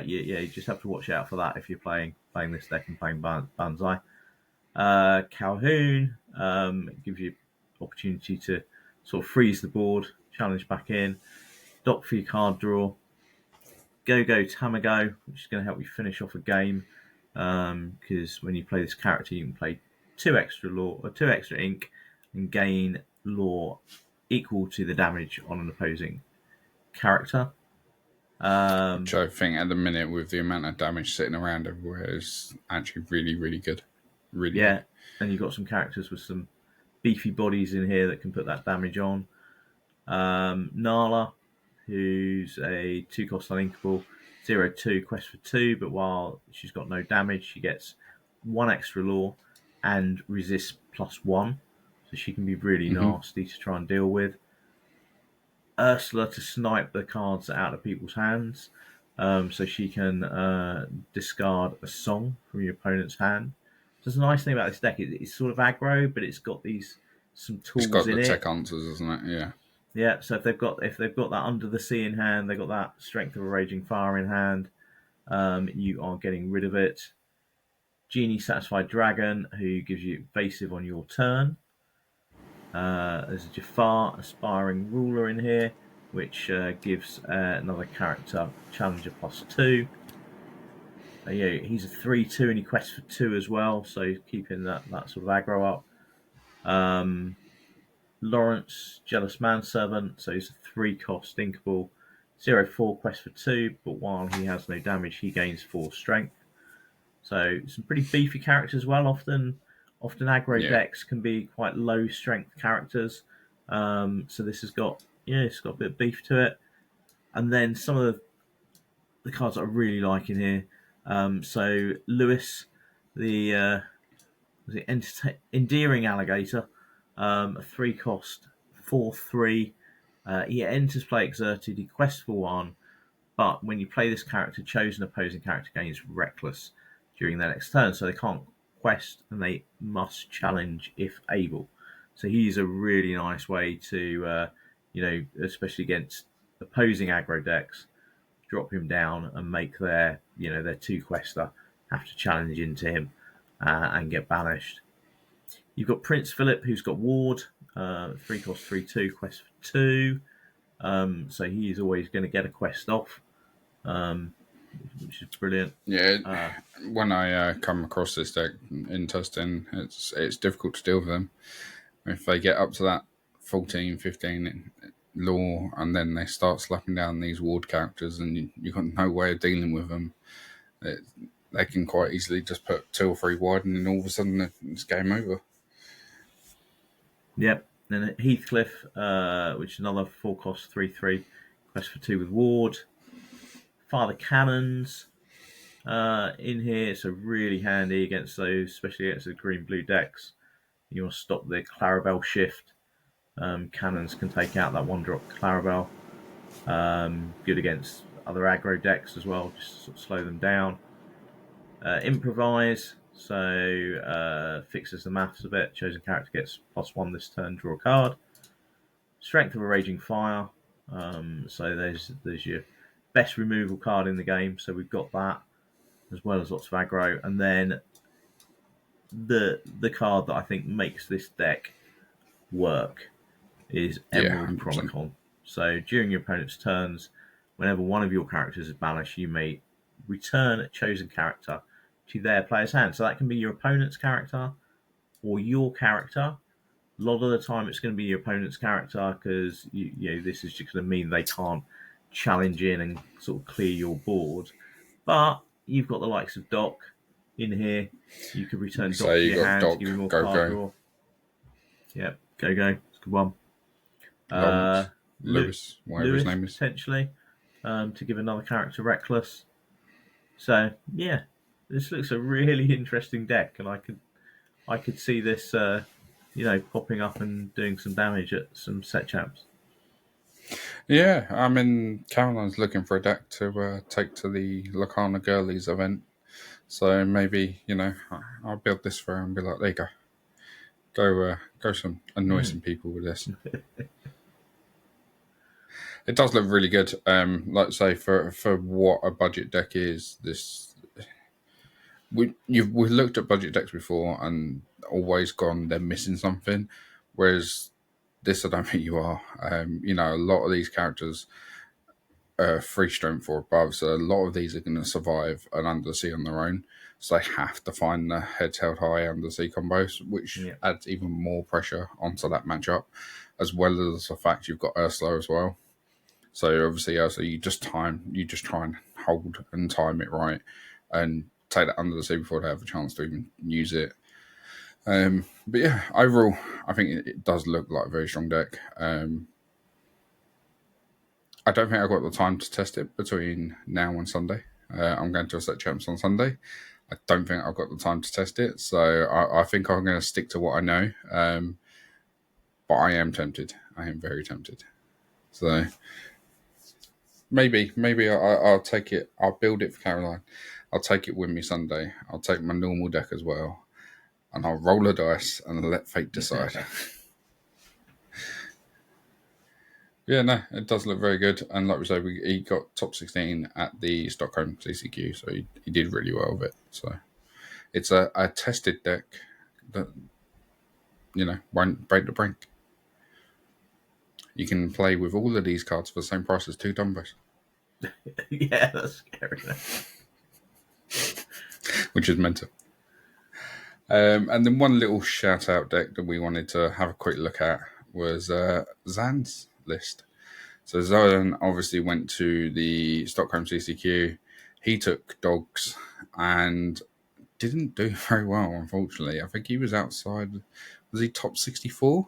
you just have to watch out for that if you're playing this deck and playing Banzai. Calhoun gives you opportunity to sort of freeze the board, challenge back in, dock for your card draw. Go Tamago, which is going to help you finish off a game, because when you play this character, you can play 2 extra lore or 2 extra ink and gain lore equal to the damage on an opposing character. Which I think at the minute, with the amount of damage sitting around everywhere, is actually really, really good. Really good. And you've got some characters with some beefy bodies in here that can put that damage on. Nala, who's a 2 cost uninkable, 0/2 quest for 2, but while she's got no damage, she gets 1 extra lore and resist +1. So she can be really nasty to try and deal with. Ursula to snipe the cards out of people's hands, so she can discard a song from your opponent's hand. So the nice thing about this deck, it's sort of aggro, but it's got some tools in it. It's got the tech answers, isn't it? Yeah. Yeah. So if they've got that Under the Sea in hand, they've got that Strength of a Raging Fire in hand. You are getting rid of it. Genie Satisfied Dragon, who gives you evasive on your turn. There's a Jafar Aspiring Ruler in here, which gives another character Challenger +2. He's a 3/2 and he quests for 2 as well, so keeping that sort of aggro up. Lawrence, Jealous Manservant, so he's a 3 cost inkable, 0/4 quest for 2, but while he has no damage, he gains 4 strength. So some pretty beefy characters as well. Often aggro decks can be quite low strength characters. So this has got it's got a bit of beef to it. And then some of the cards that I really like in here. So Lewis, the endearing alligator, a 3 cost 4/3. He enters play exerted. He quests for 1, but when you play this character, chosen opposing character gains reckless during their next turn, so they can't quest and they must challenge if able. So he's a really nice way to, especially against opposing aggro decks, drop him down and make their 2 quester have to challenge into him and get banished. You've got Prince Philip, who's got Ward, 3 cost 3/2, quest for 2. So he's always going to get a quest off, which is brilliant. Yeah, when I come across this deck in testing, it's difficult to deal with them. If they get up to that 14, 15 lore, and then they start slapping down these ward characters, and you've got no way of dealing with them, they can quite easily just put 2 or 3 wide, and then all of a sudden it's game over. Yep. Then Heathcliff, which is another 4 cost 3/3, quest for 2 with Ward. Father Cannons in here, so really handy against those, especially against the green-blue decks. You want to stop the Clarabelle shift. Cannons can take out that 1-drop Clarabelle. Good against other aggro decks as well, just to sort of slow them down. Improvise, So fixes the maths a bit. Chosen character gets +1 this turn, draw a card. Strength of a Raging Fire. So there's your best removal card in the game. So we've got that, as well as lots of aggro. And then the card that I think makes this deck work is Emerald 100%. Chronicon. So during your opponent's turns, whenever one of your characters is banished, you may return a chosen character to their player's hand. So that can be your opponent's character or your character. A lot of the time, it's going to be your opponent's character because this is just going to mean they can't challenge in and sort of clear your board. But you've got the likes of Doc in here. You could return Doc to your hand to give you more card draw. Yep, go. It's a good one. Lewis, whatever his name is, potentially, to give another character Reckless. So yeah, this looks a really interesting deck, and I could see this, popping up and doing some damage at some set champs. Yeah, I mean, Caroline's looking for a deck to take to the Lorcana Girlies event. So maybe, I'll build this for her and be like, there you go. Go annoy some people with this. It does look really good. Like I say, for what a budget deck is, we've looked at budget decks before and always gone, they're missing something. Whereas this, I don't think you are. A lot of these characters are 3 strength or above, so a lot of these are going to survive an undersea on their own. So they have to find the heads held high undersea combos, which adds even more pressure onto that matchup, as well as the fact you've got Ursula as well. So obviously, you just try and hold and time it right, and take that under the sea before they have a chance to even use it. But yeah, overall, I think it does look like a very strong deck. I don't think I've got the time to test it between now and Sunday. I'm going to a set champs on Sunday. I don't think I've got the time to test it, so I think I'm going to stick to what I know. But I am tempted. I am very tempted. So maybe I'll take it. I'll build it for Caroline. I'll take it with me Sunday. I'll take my normal deck as well, and I'll roll a dice and let fate decide. Yeah, no, it does look very good. And like we said, he got top 16 at the Stockholm TCG, so he did really well with it. So it's a tested deck that, won't break the bank. You can play with all of these cards for the same price as 2 Dumbos. Yeah, that's scary. Which is mental. And then one little shout-out deck that we wanted to have a quick look at was Zan's list. So Zan obviously went to the Stockholm CCQ. He took dogs and didn't do very well, unfortunately. I think he was outside. Was he top 64?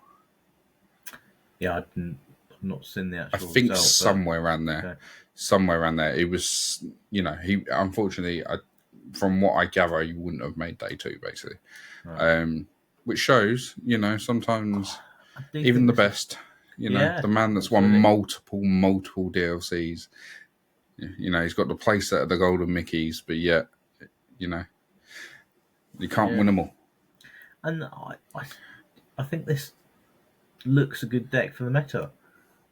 Yeah, I've not seen the actual. I think result, somewhere around there. Okay. Somewhere around there. It was, he unfortunately, from what I gather, he wouldn't have made day 2, basically. Right. Which shows, sometimes even the best. The man that's won multiple DLCs, he's got the playset of the Golden Mickeys, but yet, you can't win them all. And I think this looks a good deck for the meta.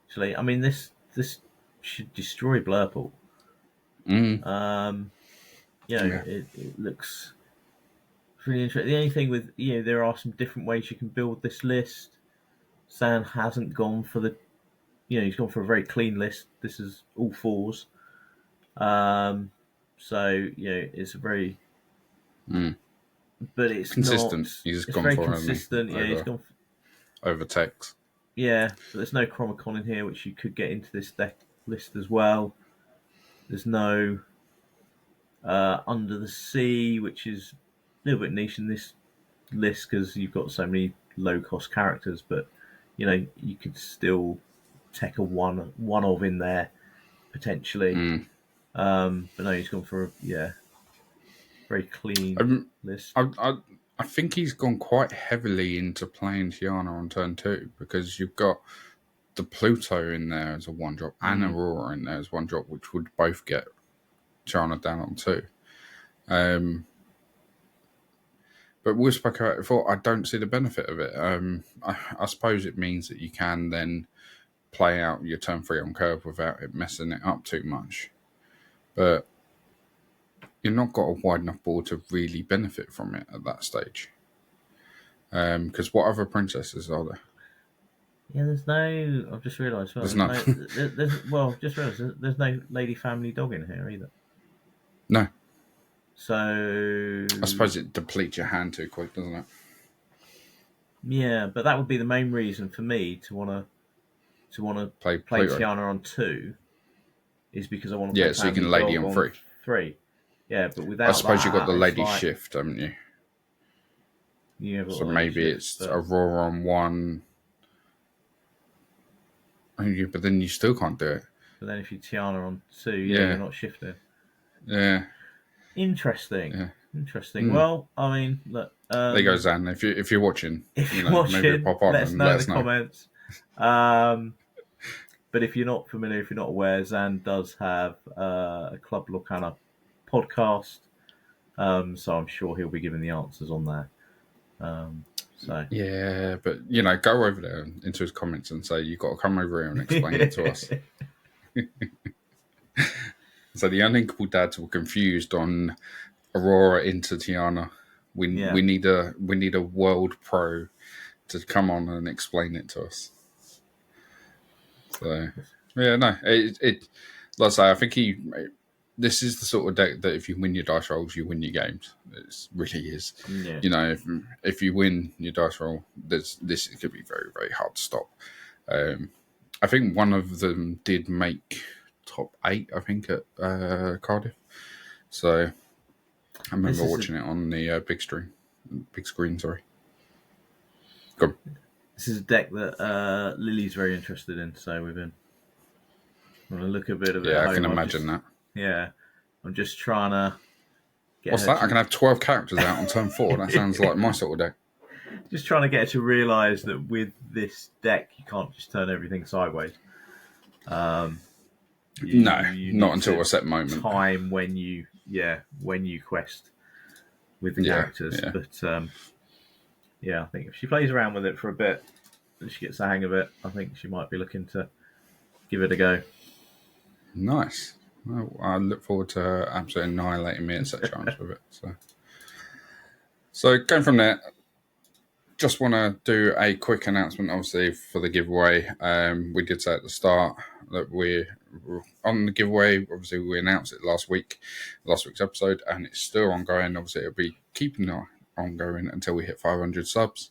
Actually, I mean, this should destroy Blurple. It looks really interesting. The only thing with there are some different ways you can build this list. Zan hasn't gone for he's gone for a very clean list. This is all 4s. So it's a very, but it's consistent. He's gone very for consistent. He's gone over text. Yeah, but there's no Chromicon in here, which you could get into this deck list as well. There's no Under the Sea, which is a little bit niche in this list because you've got so many low-cost characters, but you could still take a one of in there potentially. But no, he's gone for a very clean list. I think he's gone quite heavily into playing Tiana on turn 2 because you've got the Pluto in there as a 1-drop and Aurora in there as 1-drop, which would both get Tiana down on 2. but we spoke about it before. I don't see the benefit of it. I suppose it means that you can then play out your turn 3 on curve without it messing it up too much. But you've not got a wide enough board to really benefit from it at that stage. Because what other princesses are there? Yeah, there's no. I've just realised. Well, There's none. Just realised there's no lady family dog in here either. No. So I suppose it depletes your hand too quick, doesn't it? Yeah, but that would be the main reason for me to want to play Tiana on 2, is because I want to play so you can Family lady Dog on on 3. 3. Yeah, but without I suppose you've got the lady like, shift, haven't you? So maybe it's Aurora on 1. But then you still can't do it. But then if you Tiana on 2, you're not shifting. Yeah. Interesting. Yeah. Interesting. Well, I mean, look. There you go, Zan. If you're watching, maybe pop on let us and know let in us the know. comments. But if you're not familiar, if you're not aware, Zan does have a Club Lorcana podcast. So I'm sure he'll be giving the answers on there. Yeah, but go over there into his comments and say you've got to come over here and explain it to us. So the Uninkable Dads were confused on Aurora into Tiana. We need a world pro to come on and explain it to us. So it like I say, I think this is the sort of deck that if you win your dice rolls, you win your games. It really is. Yeah. If you win your dice roll, this could be very, very hard to stop. I think one of them did make top 8, I think, at Cardiff. So I remember watching it on the big screen. Sorry. Go on. This is a deck that Lily's very interested in, so we've been going to look a bit of it. Yeah, I can imagine that. Yeah, I'm just trying to get. What's that? I can have 12 characters out on turn 4. That sounds like my sort of deck. Just trying to get her to realise that with this deck, you can't just turn everything sideways. Not until a set moment. Time when you quest with the characters, but I think if she plays around with it for a bit, and she gets the hang of it, I think she might be looking to give it a go. Nice. Well, I look forward to her absolutely annihilating me at set chance with it. So going from there, just want to do a quick announcement, obviously, for the giveaway. We did say at the start that we're on the giveaway. Obviously, we announced it last week's episode, and it's still ongoing. Obviously, it'll be keeping ongoing until we hit 500 subs.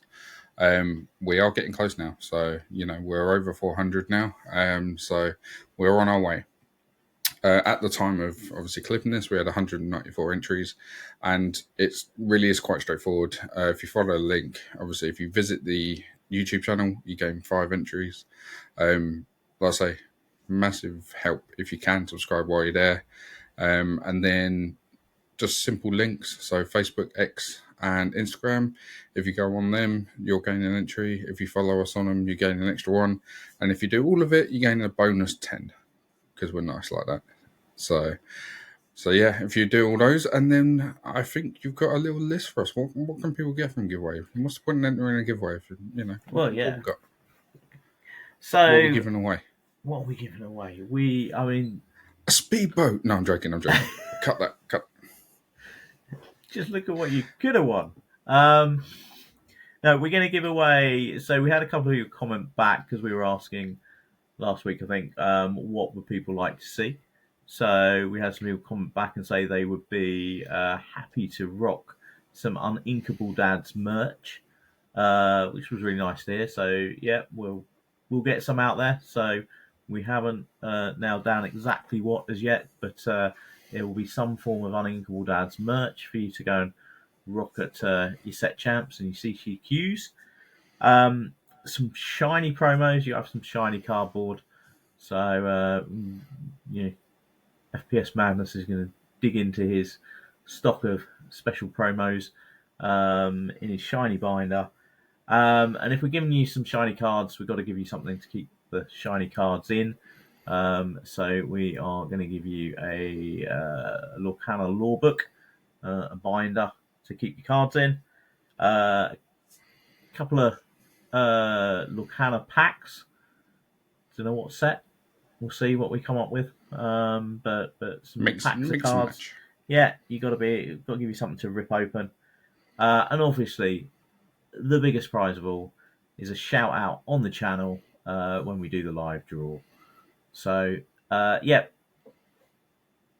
We are getting close now, so we're over 400 now. So we're on our way. At the time of obviously clipping this, we had 194 entries, and it really is quite straightforward. If you follow the link, obviously, if you visit the YouTube channel, you gain 5 entries. Like I say, massive help if you can subscribe while you're there, and then just simple links. So Facebook, X, and Instagram. If you go on them, you'll gain an entry. If you follow us on them, you gain an extra 1, and if you do all of it, you gain a bonus 10 because we're nice like that. So yeah, if you do all those, and then I think you've got a little list for us. What can people get from giveaway? What's the point in entering a giveaway? What we got? So what are we giving away? What are we giving away? A speedboat. No, I'm joking. Cut that. Just look at what you could have won. No, we're going to give away. So we had a couple of you comment back because we were asking last week, I think, what would people like to see. So we had some people comment back and say they would be happy to rock some Uninkable Dads merch, which was really nice to hear. So yeah, we'll get some out there. So we haven't nailed down exactly what as yet, but there will be some form of Uninkable Dads merch for you to go and rock at your set champs and your CCQs. Some shiny promos. You have some shiny cardboard. So FPSMadness is going to dig into his stock of special promos in his shiny binder. And if we're giving you some shiny cards, we've got to give you something to keep the shiny cards in. So we are going to give you a Lorcana law book, a binder to keep your cards in. Couple of Lorcana packs. Don't know what set. We'll see what we come up with. But some Mix packs of and cards. match. Yeah, you got to give you something to rip open. And obviously, the biggest prize of all is a shout out on the channel when we do the live draw. So yeah,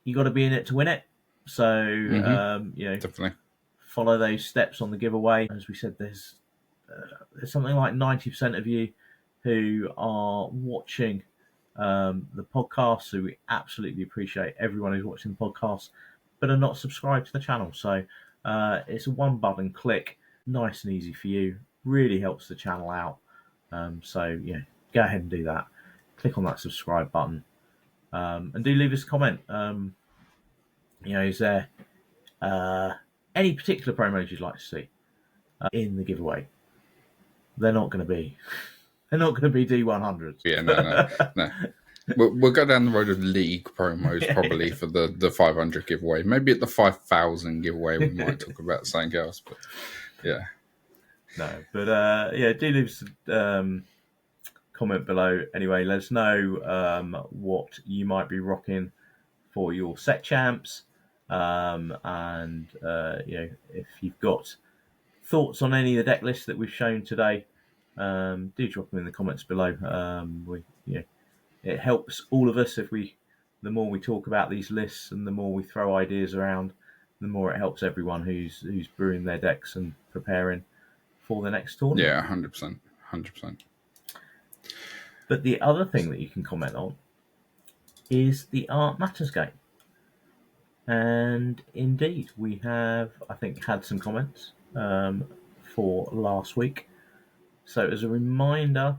you got to be in it to win it. So Definitely. follow those steps on the giveaway. As we said, there's something like 90% of you who are watching the podcast. So we absolutely appreciate everyone who's watching the podcast, but are not subscribed to the channel. So it's a one button click, nice and easy for you. Really helps the channel out. So yeah, go ahead and do that. Click on that subscribe button, and do leave us a comment. Is there any particular promos you'd like to see in the giveaway? They're not going to be D100s. Yeah, no. We'll go down the road of league promos probably for the 500 giveaway. Maybe at the 5,000 giveaway we might talk about something else. But yeah. No, but do leave us a comment below. Anyway, let us know what you might be rocking for your set champs, and if you've got thoughts on any of the deck lists that we've shown today, do drop them in the comments below. It helps all of us the more we talk about these lists and the more we throw ideas around, the more it helps everyone who's brewing their decks and preparing for the next tournament. Yeah, 100%. But the other thing that you can comment on is the Art Matters game. And indeed, we have, I think, had some comments for last week. So as a reminder,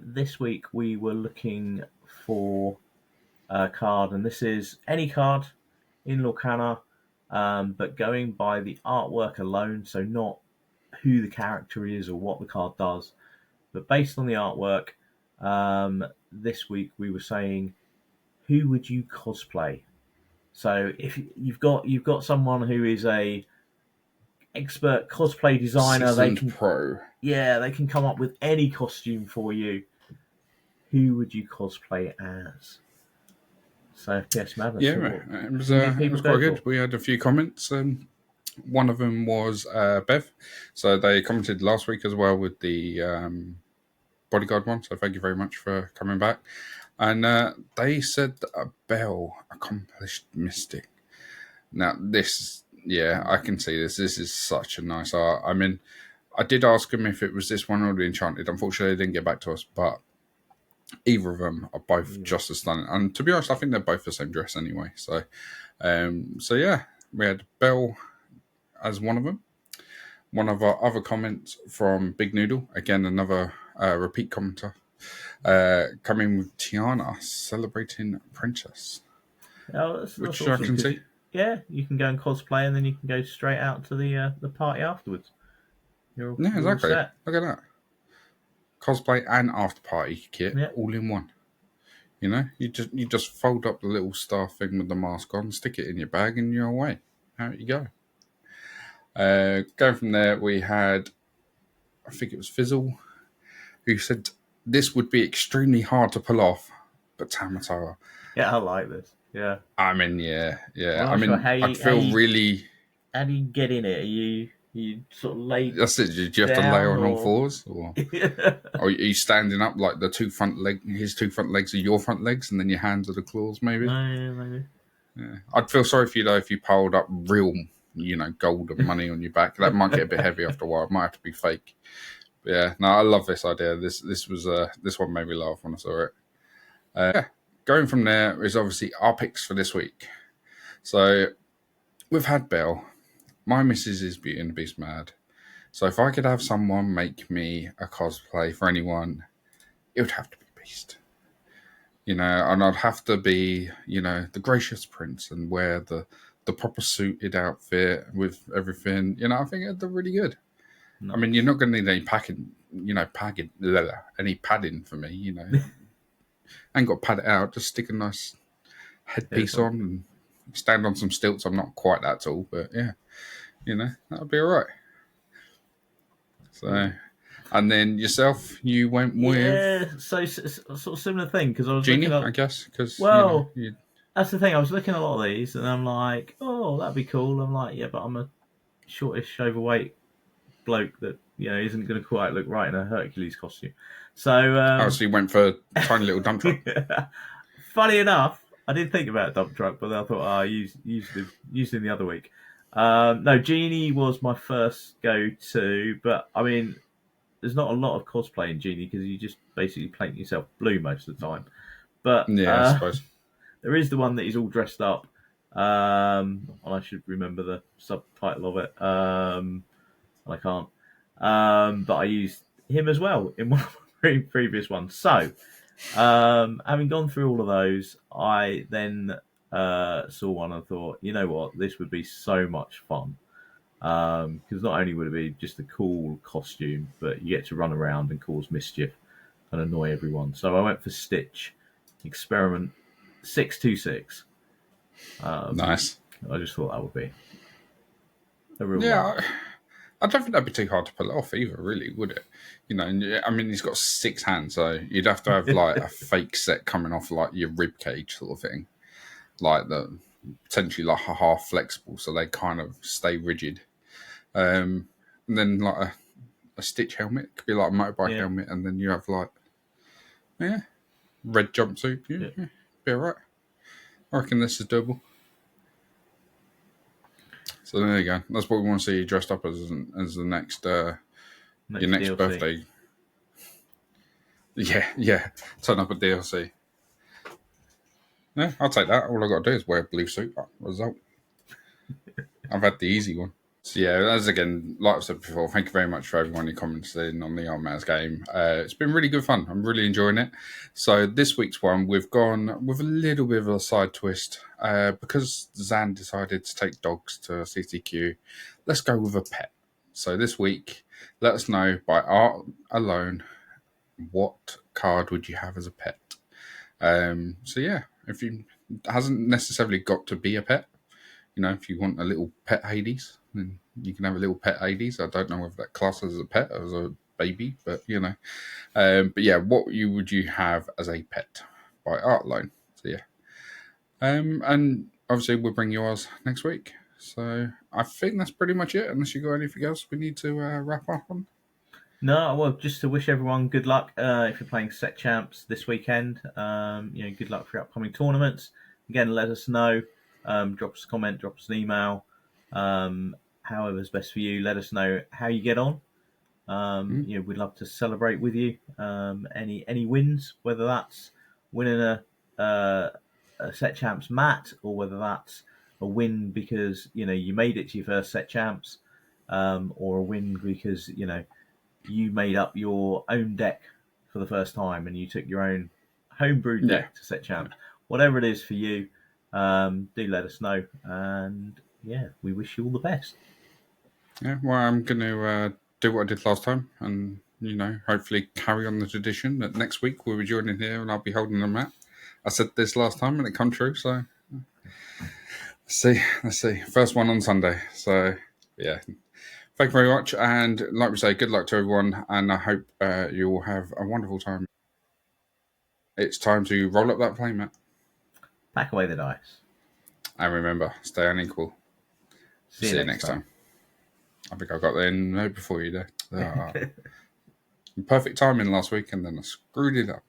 this week we were looking for a card, and this is any card in Lorcana, but going by the artwork alone, so not who the character is or what the card does, but based on the artwork. This week we were saying, who would you cosplay? So if you've got someone who is a expert cosplay designer, Seasoned pro. Yeah, they can come up with any costume for you. Who would you cosplay as? So FPSMadness. Yeah, it was quite good. We had a few comments. One of them was Bev. So they commented last week as well with the bodyguard one. So thank you very much for coming back. And they said that a Belle, accomplished mystic. Now this, I can see this. This is such a nice art. I mean, I did ask him if it was this one or the Enchanted. Unfortunately, they didn't get back to us, but either of them are both just as stunning. And to be honest, I think they're both the same dress anyway. So yeah, we had Belle as one of them. One of our other comments from Big Noodle, again, another repeat commenter, coming with Tiana, celebrating Princess. Which I can see. Yeah, you can go and cosplay, and then you can go straight out to the party afterwards. You're exactly. Look at that. Cosplay and after party kit all in one. You know, you just fold up the little star thing with the mask on, stick it in your bag, and you're away. Out you go. Going from there, we had, I think it was Fizzle, who said this would be extremely hard to pull off, but Tamatoa. Yeah, I like this. Yeah. I mean, yeah. Well, I mean, I'd feel really. How do you get in it? Are you sort of lay? That's it. Do you have to lay on all fours, or are you standing up like the two front legs? His two front legs are your front legs, and then your hands are the claws, maybe. Maybe. Yeah. I'd feel sorry for you though if you piled up real, gold and money on your back. That might get a bit heavy after a while. It might have to be fake. But yeah, no, I love this idea. This one made me laugh when I saw it. Going from there is obviously our picks for this week. So we've had Belle. My missus is Beauty and the Beast mad. So if I could have someone make me a cosplay for anyone, it would have to be Beast. And I'd have to be, the gracious prince and wear the proper suited outfit with everything. I think it'd look really good. Nice. I mean, you're not going to need any any padding for me, I ain't got to pad it out. Just stick a nice headpiece on and stand on some stilts. I'm not quite that tall, but yeah, that'll be all right. So, and then yourself, you went with Yeah, so sort of similar thing because I was Genie, looking I at. guess, because Well, that's the thing. I was looking at a lot of these, and I'm like, oh, that'd be cool. I'm like, yeah, but I'm a shortish, overweight bloke that isn't going to quite look right in a Hercules costume. So, so you went for a tiny little dump truck. funny enough, I did think about a dump truck, but then I thought, I used him the other week. No, Genie was my first go-to, but I mean, there's not a lot of cosplay in Genie because you just basically paint yourself blue most of the time. But Yeah, I suppose. there is the one that he's all dressed up. And I should remember the subtitle of it. And I can't. But I used him as well in one of my previous ones. So, having gone through all of those, I then saw one and thought, you know what, this would be so much fun. Because not only would it be just a cool costume, but you get to run around and cause mischief and annoy everyone. So I went for Stitch Experiment 626. Nice. I just thought that would be a real Yeah, laugh. I don't think that'd be too hard to pull it off either, really, would it? I mean, he's got 6 hands, so you'd have to have like a fake set coming off like your rib cage sort of thing, like the potentially like a half flexible, so they kind of stay rigid. And then like a Stitch helmet could be like a motorbike helmet, and then you have like red jumpsuit. Yeah, be alright. I reckon this is doable. So there you go. That's what we want to see you dressed up as the next your next DLC. birthday. Yeah. Turn up a DLC. Yeah, I'll take that. All I got to do is wear a blue suit. Result. I've had the easy one. So yeah, as again, like I said before, thank you very much for everyone who commented on the Old Man's Game. It's been really good fun. I'm really enjoying it. So this week's one, we've gone with a little bit of a side twist. Because Zan decided to take dogs to CTQ, let's go with a pet. So this week, let us know by art alone, what card would you have as a pet? So yeah, if you it hasn't necessarily got to be a pet. If you want a little pet Hades, then you can have a little pet Hades. I don't know whether that classes as a pet or as a baby, but but yeah, what would you have as a pet by art loan? So yeah, and obviously we'll bring yours next week. So I think that's pretty much it. Unless you got anything else we need to wrap up on. No, well, just to wish everyone good luck if you're playing Set Champs this weekend. Good luck for your upcoming tournaments. Again, let us know. Drop us a comment, drop us an email. However's best for you. Let us know how you get on. We'd love to celebrate with you. Any wins, whether that's winning a Set Champs mat or whether that's a win because you made it to your first Set Champs, or a win because you made up your own deck for the first time and you took your own homebrewed deck to Set Champs. Whatever it is for you, do let us know. And yeah, we wish you all the best. Yeah, well, I'm going to do what I did last time and, hopefully carry on the tradition that next week we'll be joining here and I'll be holding the mat. I said this last time and it come true, so let's see. First one on Sunday. So, yeah. Thank you very much. And like we say, good luck to everyone. And I hope you all have a wonderful time. It's time to roll up that playmat. Pack away the dice. And remember, stay unequal. See you next time. I think I got there no before you there. Perfect timing last week and then I screwed it up.